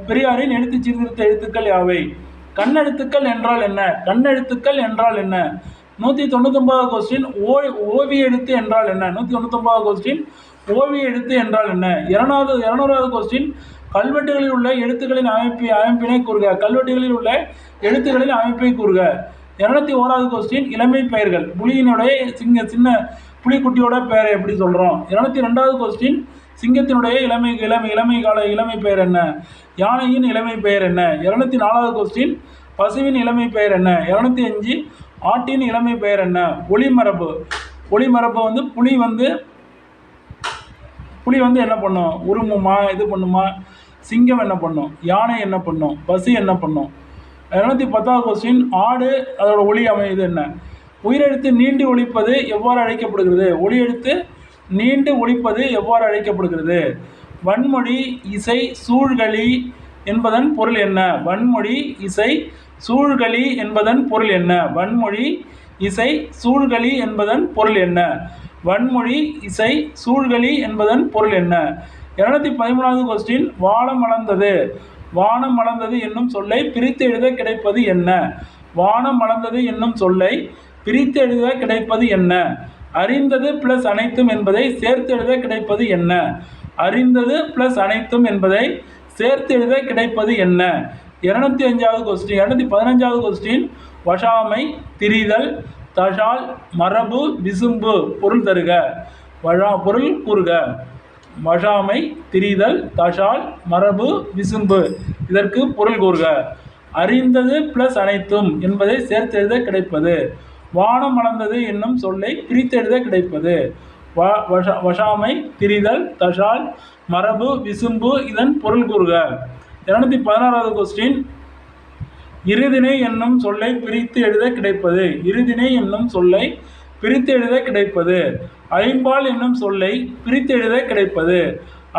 [SPEAKER 1] பெரியாரின் எழுத்து சீர்திருத்த எழுத்துக்கள் யாவை? கண்ணெழுத்துக்கள் என்றால் என்ன? கண்ணெழுத்துக்கள் என்றால் என்ன? 199வது கொஸ்டின், ஓவிய எழுத்து என்றால் என்ன? 199வது கொஸ்டின், ஓவிய எழுத்து என்றால் என்ன? 200வது கொஸ்டின், கல்வெட்டுகளில் உள்ள எழுத்துக்களின் அமைப்பினை கூறுக. கல்வெட்டுகளில் உள்ள எழுத்துக்களின் அமைப்பை கூறுக. 201வது கொஸ்டின், இளமை பெயர்கள். புலியினுடைய சின்ன புலிக்குட்டியோட பெயரை எப்படி சொல்கிறோம்? 202வது கொஸ்டின், சிங்கத்தினுடைய இளமை பெயர் என்ன? யானையின் இளமை பெயர் என்ன? 204வது கொஸ்டின், பசுவின் இளமை பெயர் என்ன? 205, ஆட்டின் இளமை பெயர் என்ன? ஒளிமரபு வந்து புலி வந்து என்ன பண்ணும்? உருமுமா, இது பண்ணுமா? சிங்கம் என்ன பண்ணும்? யானை என்ன பண்ணும்? பசு என்ன பண்ணும்? 210வது கொஸ்டின், ஆடு அதோட ஒளி அமைது என்ன? உயிரெழுத்து நீண்டு ஒலிப்பது எவ்வாறு அழைக்கப்படுகிறது? ஒளி எழுத்து நீண்டு ஒலிப்பது எவ்வாறு அழைக்கப்படுகிறது? வன்மொழி இசை சூழ்களி என்பதன் பொருள் என்ன? வன்மொழி இசை சூழ்களி என்பதன் பொருள் என்ன? வன்மொழி இசை சூழ்களி என்பதன் பொருள் என்ன? வன்மொழி இசை சூழ்களி என்பதன் பொருள் என்ன? 213வது கொஸ்டின், வானம் மலர்ந்தது என்னும் சொல்லை பிரித்து எழுத கிடைப்பது என்ன? வானம் மலர்ந்தது என்னும் சொல்லை பிரித்து எழுத கிடைப்பது என்ன? அறிந்தது பிளஸ் அனைத்தும் என்பதை சேர்த்து எழுத கிடைப்பது என்ன? அறிந்தது பிளஸ் அனைத்தும் என்பதை சேர்த்து எழுத கிடைப்பது என்ன? 215வது கொஸ்டின், வஷாமை, திரிதல், தஷால், மரபு, விசும்பு பொருள் தருக. பொருள் கூறுக. வஷாமை, திரிதல், தஷால், மரபு, விசும்பு இதற்கு பொருள் கூறுக. அறிந்தது பிளஸ் அனைத்தும் என்பதை சேர்த்து எழுத கிடைப்பது. வானம் மலர்ந்தது என்னும் சொல்லை பிரித்து எழுத கிடைப்பது. வஷாமை, திரிதல், தஷால், மரபு, விசும்பு இதன் பொருள் கூறுக. 216வது கொஸ்டின், இருதிணை என்னும் சொல்லை பிரித்து எழுத கிடைப்பது. இருதிணை என்னும் சொல்லை பிரித்து எழுத கிடைப்பது. ஐம்பால் என்னும் சொல்லை பிரித்து எழுத கிடைப்பது.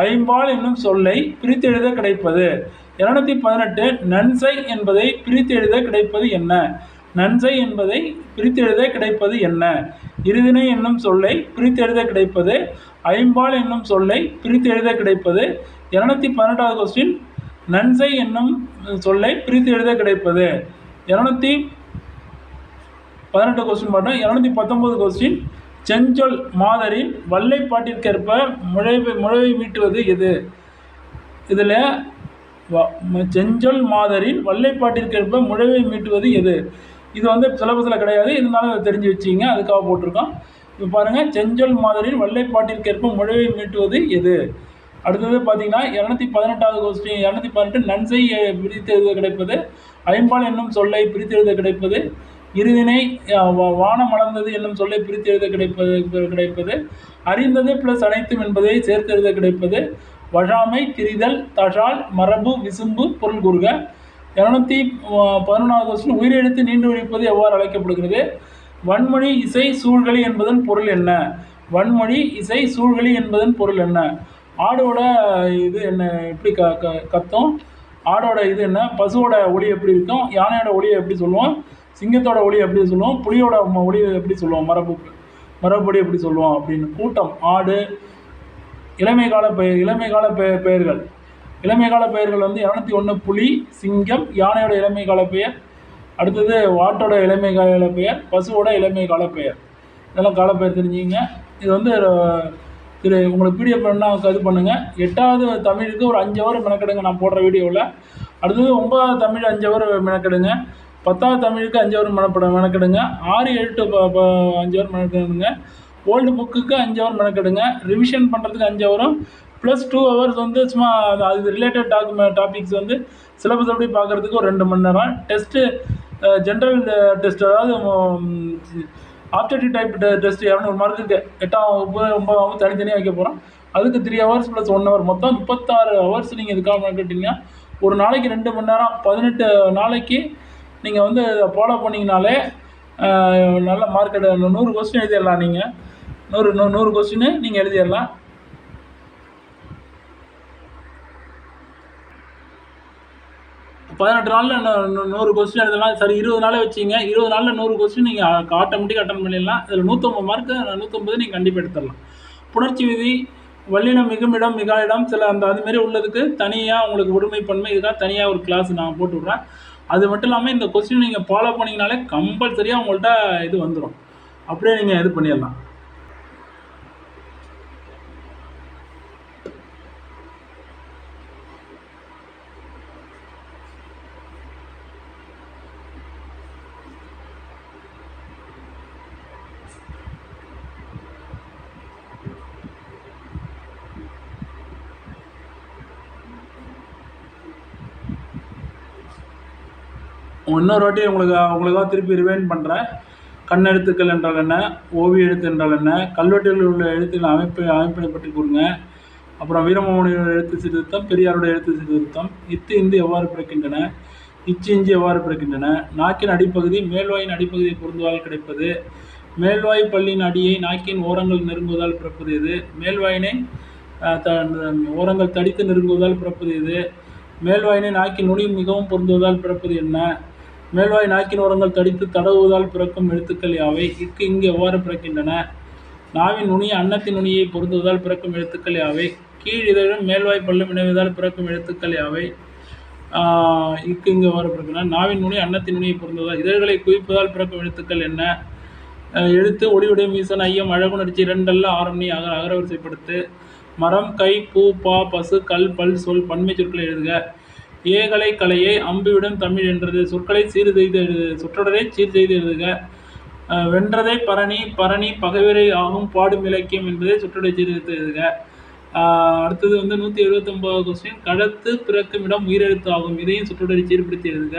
[SPEAKER 1] ஐம்பால் என்னும் சொல்லை பிரித்து எழுத கிடைப்பது. 218 நன்சை என்பதை பிரித்து எழுத கிடைப்பது என்ன? நன்சை என்பதை பிரித்து எழுத கிடைப்பது என்ன? இருதிணை என்னும் சொல்லை பிரித்து எழுத கிடைப்பது. ஐம்பால் என்னும் சொல்லை பிரித்து எழுத கிடைப்பது. 218வது கொஸ்டின் நன்சை என்னும் சொல்லை பிரித்து எழுத கிடைப்பது. 218 கொஸ்டின் பார்த்தோம். 219 கொஸ்டின் செஞ்சொல் மாதரின் வல்லைப்பாட்டிற்கேற்ப முழவை மீட்டுவது எது? இதில் செஞ்சொல் மாதரின் வல்லைப்பாட்டிற்கேற்ப முழவை மீட்டுவது எது? இது வந்து சிலபஸில் கிடையாது, இருந்தாலும் அதை தெரிஞ்சு வச்சிங்க, அதுக்காக போட்டிருக்கோம். இப்போ பாருங்கள், செஞ்சொல் மாதரின் வல்லைப்பாட்டிற்கேற்ப முழவை மீட்டுவது எது? அடுத்தது பார்த்தீங்கன்னா 218வது கொஸ்டின் 218 நன்சை பிரித்து எழுத கிடைப்பது. ஐம்பால் என்னும் சொல்லை பிரித்து எழுத கிடைப்பது. இருதிணை வானம் மலர்ந்தது என்னும் சொல்லை பிரித்து எழுத கிடைப்பது. அறிந்தது ப்ளஸ் அனைத்தும் என்பதை சேர்த்து எழுத கிடைப்பது. வழாமை, திரிதல், தழால், மரபு, விசும்பு, பொருள் கூறுக. 211வது கொஸ்டின் உயிரெழுத்து நீண்டு ஒழிப்பது எவ்வாறு அழைக்கப்படுகிறது? வன்மொழி இசை சூழ்களி என்பதன் பொருள் என்ன? வன்மொழி இசை சூழ்களி என்பதன் பொருள் என்ன? ஆடோட இது என்ன, எப்படி கத்தும்? ஆடோட இது என்ன? பசுவோட ஒளி எப்படி இருக்கும்? யானையோட ஒளியை எப்படி சொல்லுவோம்? சிங்கத்தோட ஒளி எப்படி சொல்லுவோம்? புலியோட ஒளி எப்படி சொல்லுவோம்? மரபுப்படி எப்படி சொல்லுவோம் அப்படின்னு. கூட்டம், ஆடு. இளமை கால பெயர்கள். இளமை கால பெயர்கள் வந்து 201 புலி, சிங்கம், யானையோட இளமை கால பெயர். அடுத்தது வாட்டோட இளமை கால பெயர், பசுவோட இளமை கால பெயர். இதெல்லாம் காலப்பெயர் தெரிஞ்சுங்க. இது வந்து உங்களுக்கு பிடிஎஃப் வேணுன்னா இது பண்ணுங்கள். 8வது தமிழுக்கு ஒரு 5 ஹவர் மெனக்கெடுங்க நான் போடுற வீடியோவில். அடுத்தது 9வது தமிழ் 5 ஹவர் மெனக்கெடுங்க. 10வது தமிழுக்கு 5 ஹவர் மெனக்கெடுங்க. 6, 7, 5 ஹவர் மெனக்கெடுங்க. ஓல்டு புக்குக்கு 5 ஹவர் மெனக்கெடுங்க. ரிவிஷன் பண்ணுறதுக்கு 5 ஹவரும் ப்ளஸ் 2 ஹவர்ஸ் வந்து சும்மா அது ரிலேட்டட் டாபிக்ஸ் வந்து சிலபஸ் எப்படி பார்க்குறதுக்கு ஒரு 2 மணி நேரம். டெஸ்ட்டு ஜென்ரல் டெஸ்ட், அதாவது ஆப்ஜெக்டிவ் டைப் டெஸ்ட் 200 மார்க்குக்கு 8ஆம் வகுப்பு 9ஆம் வகுப்பு தனித்தனியாக வைக்க போகிறோம். அதுக்கு 3 ஹவர்ஸ் ப்ளஸ் 1 ஹவர், மொத்தம் 36 ஹவர்ஸ் நீங்கள் இதுக்காக மெனக்கெட்டிங்கன்னா ஒரு நாளைக்கு 2 மணி நேரம் 18 நாளைக்கு நீங்கள் வந்து ஃபாலோ பண்ணிங்கனாலே நல்ல மார்க் 100 கொஸ்டின் எழுதிடலாம். நீங்கள் 100 கொஸ்டின் நீங்கள் எழுதிடலாம். பதினெட்டு நாளில் 100 கொஸ்டின் எழுதலாம். சரி, 20 நாளே வச்சிங்க. 20 நாளில் 100 கொஸ்டின் நீங்கள் ஆட்டோமேட்டிக்காக அட்டன் பண்ணிடலாம். இதில் 150 மார்க்கு 150 நீங்கள் கண்டிப்பாக எடுத்துடலாம். புணர்ச்சி விதி, வல்லினம், மிகுமிடம், மிகாயிடம், சில அதுமாரி உள்ளதுக்கு தனியாக உங்களுக்கு ஒருமைப்பன்மை இதுக்காக தனியாக ஒரு கிளாஸ் நான் போட்டு விட்றேன். அது மட்டும் இல்லாமல் இந்த கொஸ்டின் நீங்கள் ஃபாலோ பண்ணிங்கனாலே கம்பல்சரியாக உங்கள்கிட்ட இது வந்துடும். அப்படியே நீங்கள் இது பண்ணிடலாம். இன்னொரு வாட்டி உங்களுக்காக திருப்பி ரிவைண்ட் பண்ணுறேன். கண்ணெழுத்துக்கள் என்றால் என்ன? ஓவிய எழுத்து என்றால் என்ன? கல்வெட்டுகளில் உள்ள எழுத்துக்கள் அமைப்பினை பற்றி கூறுங்க. அப்புறம் வீரமாமுனியோட எழுத்து சீர்திருத்தம், பெரியாரோட எழுத்து சீர்திருத்தம். இத்து இந்து எவ்வாறு பிறக்கின்றன? இச்சு இஞ்சி எவ்வாறு பிறக்கின்றன? நாக்கின் அடிப்பகுதி மேல்வாயின் அடிப்பகுதியை பொருந்துவதால் கிடைப்பது. மேல்வாய் பல்லின் அடியை நாக்கின் ஓரங்கள் நெருங்குவதால் பிறப்பது எது? மேல்வாயினை ஓரங்கள் தடித்து நெருங்குவதால் பிறப்பது எது? மேல்வாயினை நாக்கின் நுனி மிகவும் பொருந்துவதால் பிறப்பது என்ன? மேல்வாய் நாக்கின் ஓரங்கள் தடித்து தடவுவதால் பிறக்கும் எழுத்துக்கள் யாவை? இக்கு இங்கு எவ்வாறு பிறக்கின்றன? நாவின் நுனி அன்னத்தின் நுனியை பொருந்துவதால் பிறக்கும் எழுத்துக்கள் யாவை? கீழ் இதழும் மேல்வாய் பல்லும் இணைவதால் பிறக்கும் எழுத்துக்கள் யாவை? இக்கு இங்கு எவ்வாறு பிறக்கின்றன? நாவின் நுனி அன்னத்தின் நுனியை பொருந்துவதால். இதழ்களை குவிப்பதால் பிறக்கும் எழுத்துக்கள் என்ன? எழுத்து, ஒளியுடைய, மீசன், ஐயம், அழகுணர்ச்சி, இரண்டல்ல, ஆரம், நீ, அகரவரிசைப்படுத்து. மரம், கை, பூ, பா, பசு, கல், பல், சொல், பன்மை சொற்களை எழுதுக. ஏகலை கலையை அம்புவிடம் தமிழ் என்றது. சொற்களை சீர் செய்து சொற்றொடரை சீர் செய்து எழுதுக. வென்றதை பரணி, பரணி பகைவரை ஆகும் பாடும் இலக்கியம் என்பதை சொற்றொடரை சீர்திருத்து எழுதுக. அடுத்தது வந்து 179 கொஸ்டின் கடத்து பிறக்கும் இடம் உயிரெழுத்து ஆகும். இதையும் சொற்றொடரை சீர்படுத்தி எழுதுக.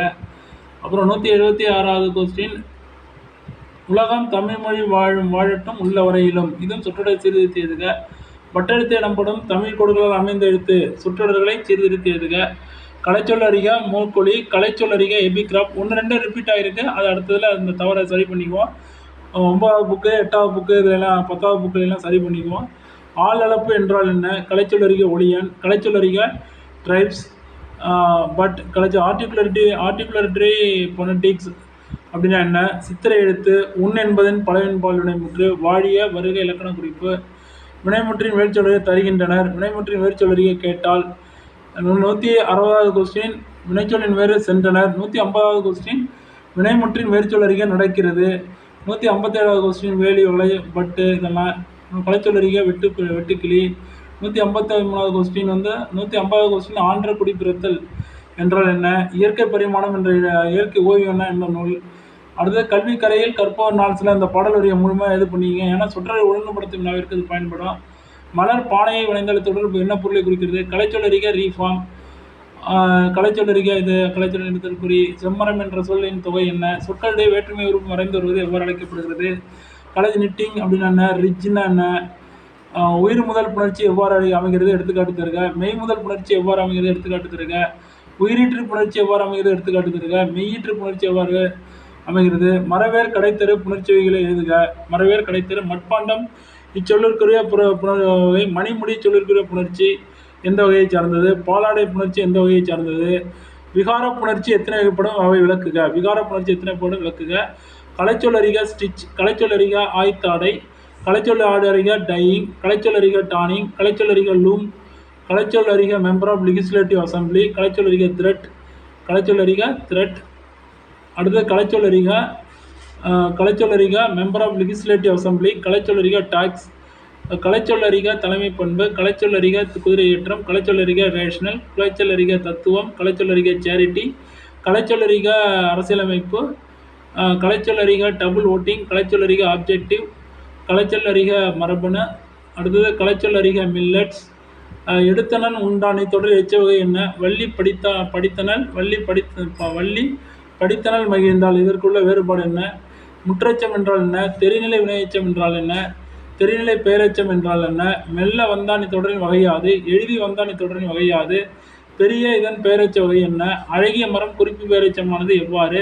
[SPEAKER 1] அப்புறம் 176வது கொஸ்டின் உலகம் தமிழ் மொழி வாழட்டும் உள்ள வரையிலும். இதுவும் சொற்றொடரை சீர்திருத்தி எழுதுக. வட்டெழுத்து எனப்படும் தமிழ் கொடுகளால் அமைந்த எழுத்து சொற்றொடர்களை சீர்திருத்தி எழுதுக. கலைச்சொல் அறிக மூக்கொலி, கலைச்சொல் அறிக எபிகிராப். 1 2 ரிப்பீட் ஆகிருக்கு. அது அடுத்ததில் அந்த தவறை சரி பண்ணிக்குவோம். 9வது புக்கு 8வது புக்கு இதெல்லாம் 10வது புக்குலாம் சரி பண்ணிக்குவோம். ஆள் அளப்பு என்றால் என்ன? கலைச்சொல் அறிக ஒளியன், கலைச்சொல் அறிக ட்ரைப்ஸ், பட் கலைச்சொல் ஆர்டிகுலரிட்டி பொனட்டிக்ஸ் அப்படின்னா என்ன? சித்திரை எழுத்து. உன் என்பதன் பலவின்பால் வினைமுற்று. வாழிய வருக இலக்கண குறிப்பு. வினைமுற்றின் வேர்ச்சொல்லியை தருகின்றனர். வினைமுற்றின் வேர்ச்சொல்லியை கேட்டால். 160வது கொஸ்டின் வினைச்சொல்லின் வேறு சென்றனர். 150வது கொஸ்டின் வினைமுற்றின் வேர்ச்சொல்லறிக நடக்கிறது. 157வது கொஸ்டின் வேலி வளை பட்டு இதெல்லாம். கலைச்சொல்லறிக வெட்டுக்கிளி. 153வது கொஸ்டின் 150வது கொஸ்டின் ஆன்ற குடிப்பிறத்தல் என்றால் என்ன? இயற்கை பரிமாணம் என்ற இயற்கை ஓவியம் என்ற நூல். அடுத்தது கல்வி கரையில் கற்பவர் நாள் சில. அந்த பாடல் வரியை முழுமையாக இது பண்ணிங்க. ஏன்னா சொற்றொடரை ஒழுங்குபடுத்தும் வினாவிற்கு இது பயன்படும். மலர் பானையை விளைந்தால் தொடர்பு என்ன பொருளை குறிக்கிறது? கலைச்சொல்லறிக ரீஃபார்ம். கலைச்சொல்லறிக இது கலைச்சொல் எடுத்தல் குறி. செம்மரம் என்ற சொல்லின் தொகை என்ன? சொற்களுடைய வேற்றுமை உறுப்பு மறைந்து வருவது எவ்வாறு அழைக்கப்படுகிறது? கலை நிட்டிங் அப்படின்னா என்ன? ரிட்ஜ்னா என்ன? உயிர் முதல் புணர்ச்சி எவ்வாறு அமைகிறது? எடுத்துக்காட்டு தருக. மெய் முதல் புணர்ச்சி எவ்வாறு அமைகிறது? எடுத்துக்காட்டு தருக. உயிரீற்று புணர்ச்சி எவ்வாறு அமைகிறது? எடுத்துக்காட்டு தருக. மெய்யீற்று புணர்ச்சி எவ்வாறு அமைகிறது? மரவேர் கடைத்தரு புணர்ச்சிகளை எழுதுக. மரவேர் கடைத்தரு. மட்பாண்டம் இச்சொல்லிற்குரிய வகை. மணிமுடி சொல்லிற்குரிய புணர்ச்சி எந்த வகையை சார்ந்தது? பாலாடை புணர்ச்சி எந்த வகையை சார்ந்தது? விகார புணர்ச்சி எத்தனை வகைப்படும்? அவை விளக்குக. விகார புணர்ச்சி எத்தனை படும்? விளக்குக. கலைச்சொல்லறிக ஸ்டிச், கலைச்சொல்லறிக ஆய்த்தாடை, கலைச்சொல்லறிக டையிங், கலைச்சொல்லறிக டானிங், கலைச்சொல்லறிக லூம், கலைச்சொல்லறிக மெம்பர் ஆஃப் லெஜிஸ்லேட்டிவ் அசம்பிளி, கலைச்சொல்லறிக த்ரெட், கலைச்சொல்லறிக த்ரெட். அடுத்தது கலைச்சொல்லறிக மெம்பர் ஆஃப் லெஜிஸ்லேட்டிவ் அசம்பிளி, கலைச்சொல்லறிக டாக்ஸ், கலைச்சொல்லறிக தலைமை பண்பு, கலைச்சொல்லறிக குதிரையேற்றம், கலைச்சொல்லறிக ரேஷனல், கலைச்சொல்லறிக தத்துவம், கலைச்சொல்லறிக சேரிட்டி, கலைச்சொல்லறிக அரசியலமைப்பு, கலைச்சொல்லறிக டபுள் ஓட்டிங், கலைச்சொல்லறிக ஆப்ஜெக்டிவ், கலைச்சொல்லறிக மரபணு. அடுத்தது கலைச்சொல்லறிக மில்லட்ஸ். எடுத்தனன் உண்டானை தொடர் எச்ச வகை என்ன? வள்ளி படித்தனல், வள்ளி படித்தனல் மகிழ்ந்தால். இதற்குள்ள வேறுபாடு என்ன? முற்றெச்சம் என்றால் என்ன? தெரிநிலை வினையெச்சம் என்றால் என்ன? தெரிநிலை பெயரெச்சம் என்றால் என்ன? மெல்ல வந்தானி தொடரின் வகையாது. எழுதி வந்தானி தொடரின் வகையாது. பெரிய இதன் பெயரெச்ச வகை என்ன? அழகிய மரம் குறிப்பு பெயரெச்சமானது எவ்வாறு?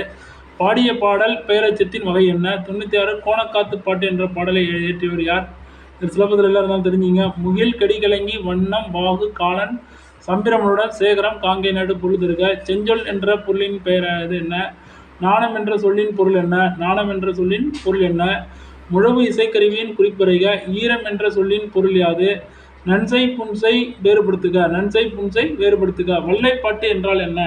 [SPEAKER 1] பாடிய பாடல் பெயரெச்சத்தின் வகை என்ன? 96 கோணக்காத்து பாட்டு என்ற பாடலை இயற்றியவர் யார்? இது சிலப்பதில் எல்லாரும் தெரிஞ்சிங்க. முகில் கடிகலங்கி வண்ணம் வாகு காலன் சம்பிரமனுடன் சேகரம் காங்கை நாடு பொழுதுருக. செஞ்சொல் என்ற பொருளின் பெயர் இது என்ன? நாணம் என்ற சொல்லின் பொருள் என்ன? நாணம் என்ற சொல்லின் பொருள் என்ன? முழவு இசைக்கருவியின் குறிப்பறிக. ஈரம் என்ற சொல்லின் பொருள் யாது? நன்சை புன்சை வேறுபடுத்துக. நன்சை புன்சை வேறுபடுத்துக. வல்லைப்பாட்டு என்றால் என்ன?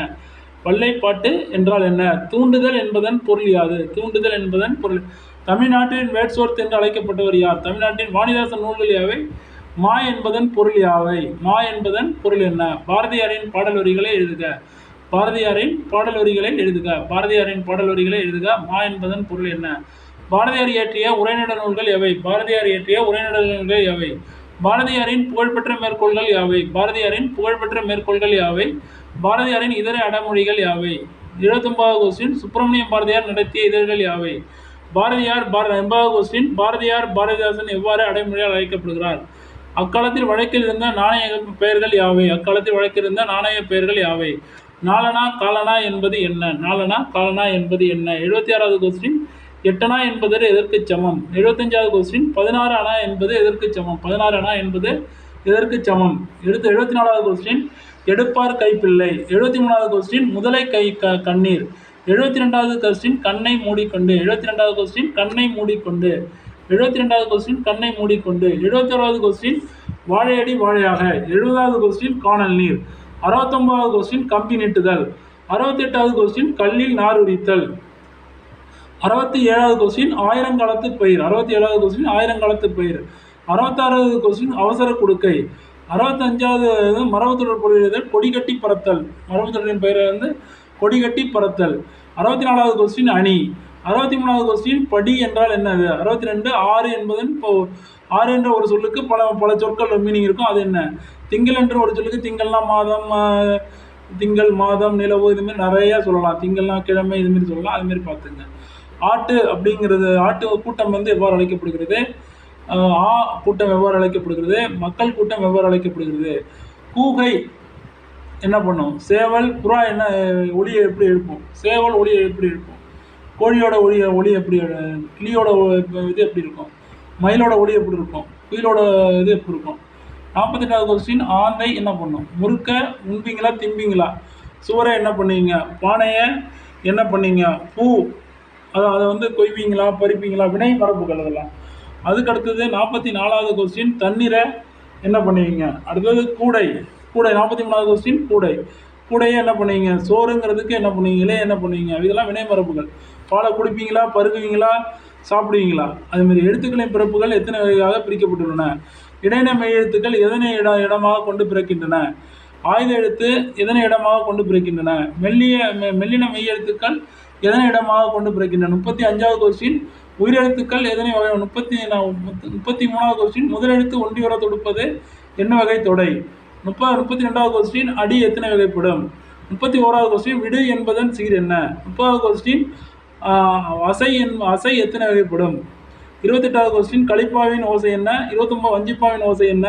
[SPEAKER 1] வல்லைப்பாட்டு என்றால் என்ன? தூண்டுதல் என்பதன் பொருள் யாது? தூண்டுதல் என்பதன் பொருள். தமிழ்நாட்டின் வேட்சோர்த் என்று அழைக்கப்பட்டவர் யார்? தமிழ்நாட்டின் வாணிதாசன் நூல்கள் யாவை? மா என்பதன் பொருள் யாவை? மா என்பதன் பொருள் என்ன? பாரதியாரின் பாடல் வரிகளை எழுதுக. பாரதியாரின் பாடல் வரிகளை எழுதுக. பாரதியாரின் பாடல் வரிகளை எழுதுக. மா என்பதன் பொருள் என்ன? பாரதியார் இயற்றிய உரைநடை நூல்கள் எவை? பாரதியார் இயற்றிய உரைநடை நூல்கள் எவை? பாரதியாரின் புகழ்பெற்ற மேற்கோள்கள் யாவை? பாரதியாரின் புகழ்பெற்ற மேற்கோள்கள் யாவை? பாரதியாரின் இதர அடைமொழிகள் யாவை? 29வது கொஸ்டின் சுப்பிரமணியம் பாரதியார் நடத்திய இதழ்கள் யாவை? பாரதியார் 80வது கொஸ்டின் பாரதியார் பாரதிதாசன் எவ்வாறு அடைமொழியால் அழைக்கப்படுகிறார்? அக்காலத்தில் வழக்கில் இருந்த நாணய பெயர்கள் யாவை? அக்காலத்தில் வழக்கில் இருந்த நாணய பெயர்கள் யாவை? நாலனா காலனா என்பது என்ன? நாலனா காலனா என்பது என்ன? 76வது கொஸ்டின் 8 அணா என்பது எதற்கு சமம்? 75வது கொஸ்டின் 16 அணா என்பது எதற்கு சமம்? 16 அணா என்பது எதற்கு சமம்? 74வது கொஸ்டின் எடுப்பார் கைப்பிள்ளை. 73வது கொஸ்டின் முதலை கண்ணீர். 72வது கொஸ்டின் கண்ணை மூடிக்கொண்டு. 72வது கொஸ்டின் கண்ணை மூடிக்கொண்டு. 72வது கொஸ்டின் கண்ணை மூடிக்கொண்டு. 71வது கொஸ்டின் வாழையடி வாழையாக. 70வது கொஸ்டின் காணல் நீர். 69வது கொஸ்டின் கம்பி நீட்டுதல். 68வது கொஸ்டின் கல்லில் நார் உரித்தல். 67வது கொஸ்டின் ஆயிரங்காலத்து பயிர். 67வது கொஸ்டின் ஆயிரங்காலத்து பயிர். 66வது கொஸ்டின் அவசர கொடுக்கை. 65வது மரபு தொடர் பொருள் கொடிகட்டி பறத்தல். மரபு தொடரின் பெயர் கொடிகட்டி பறத்தல். 64வது கொஸ்டின் அணி. 63வது கொஸ்டின் படி என்றால் என்னது? 62 ஆறு என்பதன் ஆறு என்ற ஒரு சொல்லுக்கு பல சொற்கள் மீனிங் இருக்கும். அது என்ன? திங்கள் என்ற ஒரு சொல்லுக்கு திங்கள்னா மாதம், திங்கள் மாதம் நிலவு இதுமாரி நிறைய சொல்லலாம். திங்கள்னா கிழமை இதுமாரி சொல்லலாம். அதுமாரி பார்த்துங்க. ஆட்டு அப்படிங்கிறது ஆட்டு கூட்டம் எவ்வாறு அழைக்கப்படுகிறது? கூட்டம் எவ்வாறு அழைக்கப்படுகிறது? மக்கள் கூட்டம் எவ்வாறு அழைக்கப்படுகிறது? கூகை என்ன பண்ணும்? சேவல், புறா என்ன ஒலியை எப்படி எழுப்பும்? சேவல் ஒலியை எப்படி எழுப்பும்? கோழியோட ஒலி எப்படி கிளியோட இது எப்படி இருக்கும்? மயிலோட ஒலி எப்படி இருக்கும்? குயிலோட இது எப்படி இருக்கும்? 48வது கொஸ்டின், ஆந்தை என்ன பண்ணும்? முறுக்க உண்பீங்களா திம்பீங்களா? சுவரை என்ன பண்ணுவீங்க? பானையை என்ன பண்ணுவீங்க? பூ அதை வந்து கொய்வீங்களா பறிப்பீங்களா? வினை மரபுகள் அதெல்லாம். அதுக்கு அடுத்தது 44வது கொஸ்டின், தண்ணீரை என்ன பண்ணுவீங்க? அடுத்தது கூடை. 43வது கொஸ்டின், கூடையை என்ன பண்ணுவீங்க? சோறுங்கிறதுக்கு என்ன பண்ணுவீங்க? இலையை என்ன பண்ணுவீங்க? இதெல்லாம் வினை மரபுகள். பாலை குடிப்பீங்களா பருகுவீங்களா சாப்பிடுவீங்களா? அதுமாரி எழுத்துக்களின் பிறப்புகள் எத்தனை வகையாக பிரிக்கப்பட்டுள்ளன? இடையின மெய் எழுத்துக்கள் எதனை இடமாக கொண்டு பிறக்கின்றன? ஆயுத எழுத்து எதனை இடமாக கொண்டு பிறக்கின்றன? மெல்லின மெய் எழுத்துக்கள் எதனை இடமாக கொண்டு பிறக்கின்றன? 35வது கொஸ்டின், உயிரெழுத்துக்கள் எதனை வகை? 33வது கொஸ்டின், முதலெழுத்து ஒன்றி வர தொடுப்பது என்ன வகை தொடை? 32வது கொஸ்டின், அடி எத்தனை வகைப்படும்? 31வது கொஸ்டின், விடு என்பதன் சீர் என்ன? 30வது கொஸ்டின், அசை எத்தனை வகைப்படும்? 28வது கொஸ்டின், கலிப்பாவின் ஓசை என்ன? 29 வஞ்சிப்பாவின் ஓசை என்ன?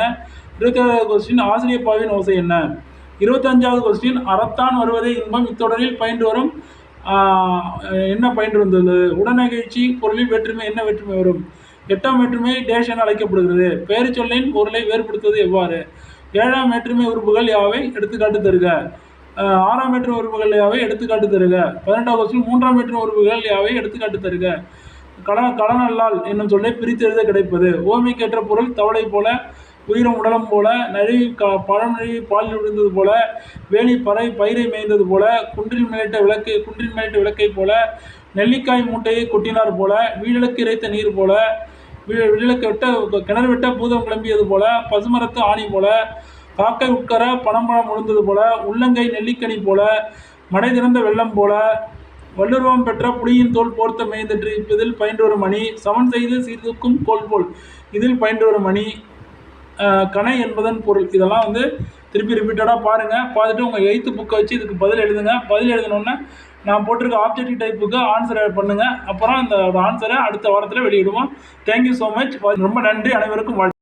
[SPEAKER 1] 27வது கொஸ்டின், ஆசிரியப்பாவின் ஓசை என்ன? 25வது கொஸ்டின், அறத்தான் வருவதே இன்பம் இத்தொடரில் பயின்று வரும் என்ன பயின்று வந்தது? உடனெகிழ்ச்சி பொருளில் வேற்றுமை என்ன வேற்றுமை வரும்? 8ஆம் வேற்றுமை டேஷ் என அழைக்கப்படுகிறது. பெயர் சொல்லின் பொருளை வேறுபடுத்துவது எவ்வாறு? 7ஆம் வேற்றுமை உறுப்புகள் யாவை? எடுத்துக்காட்டு தருக. 6ஆம் வேற்றுமை உறுப்புகள் யாவை? எடுத்துக்காட்டு தருக. 18வது கொஸ்டின், 3ஆம் வேற்றுமை உறுப்புகள் யாவை? எடுத்துக்காட்டு தருக. கடனல்லால் என்னும் சொல்லை பிரித்து எழுத கிடைப்பது. ஓமைக்கேற்ற பொருள் தவளை போல, உயிரும் உடலம் போல, நழுவி பழம் நழுவி பாலில் விழுந்தது போல, வேலி பயிரை மேய்ந்தது போல, குன்றில் மேலிட்ட விளக்கை போல, நெல்லிக்காய் மூட்டையை கொட்டினார் போல, வீழலுக்கு இறைத்த நீர் போல, கிணறு விட்ட பூதம் கிளம்பியது போல, பசுமரத்து ஆணி போல, காக்கை உட்கர பனம்பழம் விழுந்தது போல, உள்ளங்கை நெல்லிக்கனி போல, மடை திறந்த வெள்ளம் போல, வல்லுருவம் பெற்ற புலியின் தோல் போர்த்த மேய்ந்தற்று இதில் பயின்று வரும் மணி, சமன் செய்து சீர்தூக்கும் கோல் போல் இதில் பயின்று வரும் மணி, கணை என்பதன் பொருள். இதெல்லாம் வந்து திருப்பி ரிப்பீட்டடாக பாருங்கள். பார்த்துட்டு உங்கள் 8th புக்கை வச்சு இதுக்கு பதில் எழுதுங்க. பதில் எழுதினோன்னே நான் போட்டிருக்க ஆப்ஜெக்டிவ் டைப்புக்கு ஆன்சரை பண்ணுங்கள். அப்புறம் இந்த ஆன்சரை அடுத்த வாரத்தில் வெளியிடுவோம். Thank you so much. ரொம்ப நன்றி. அனைவருக்கும் வாழ்த்து.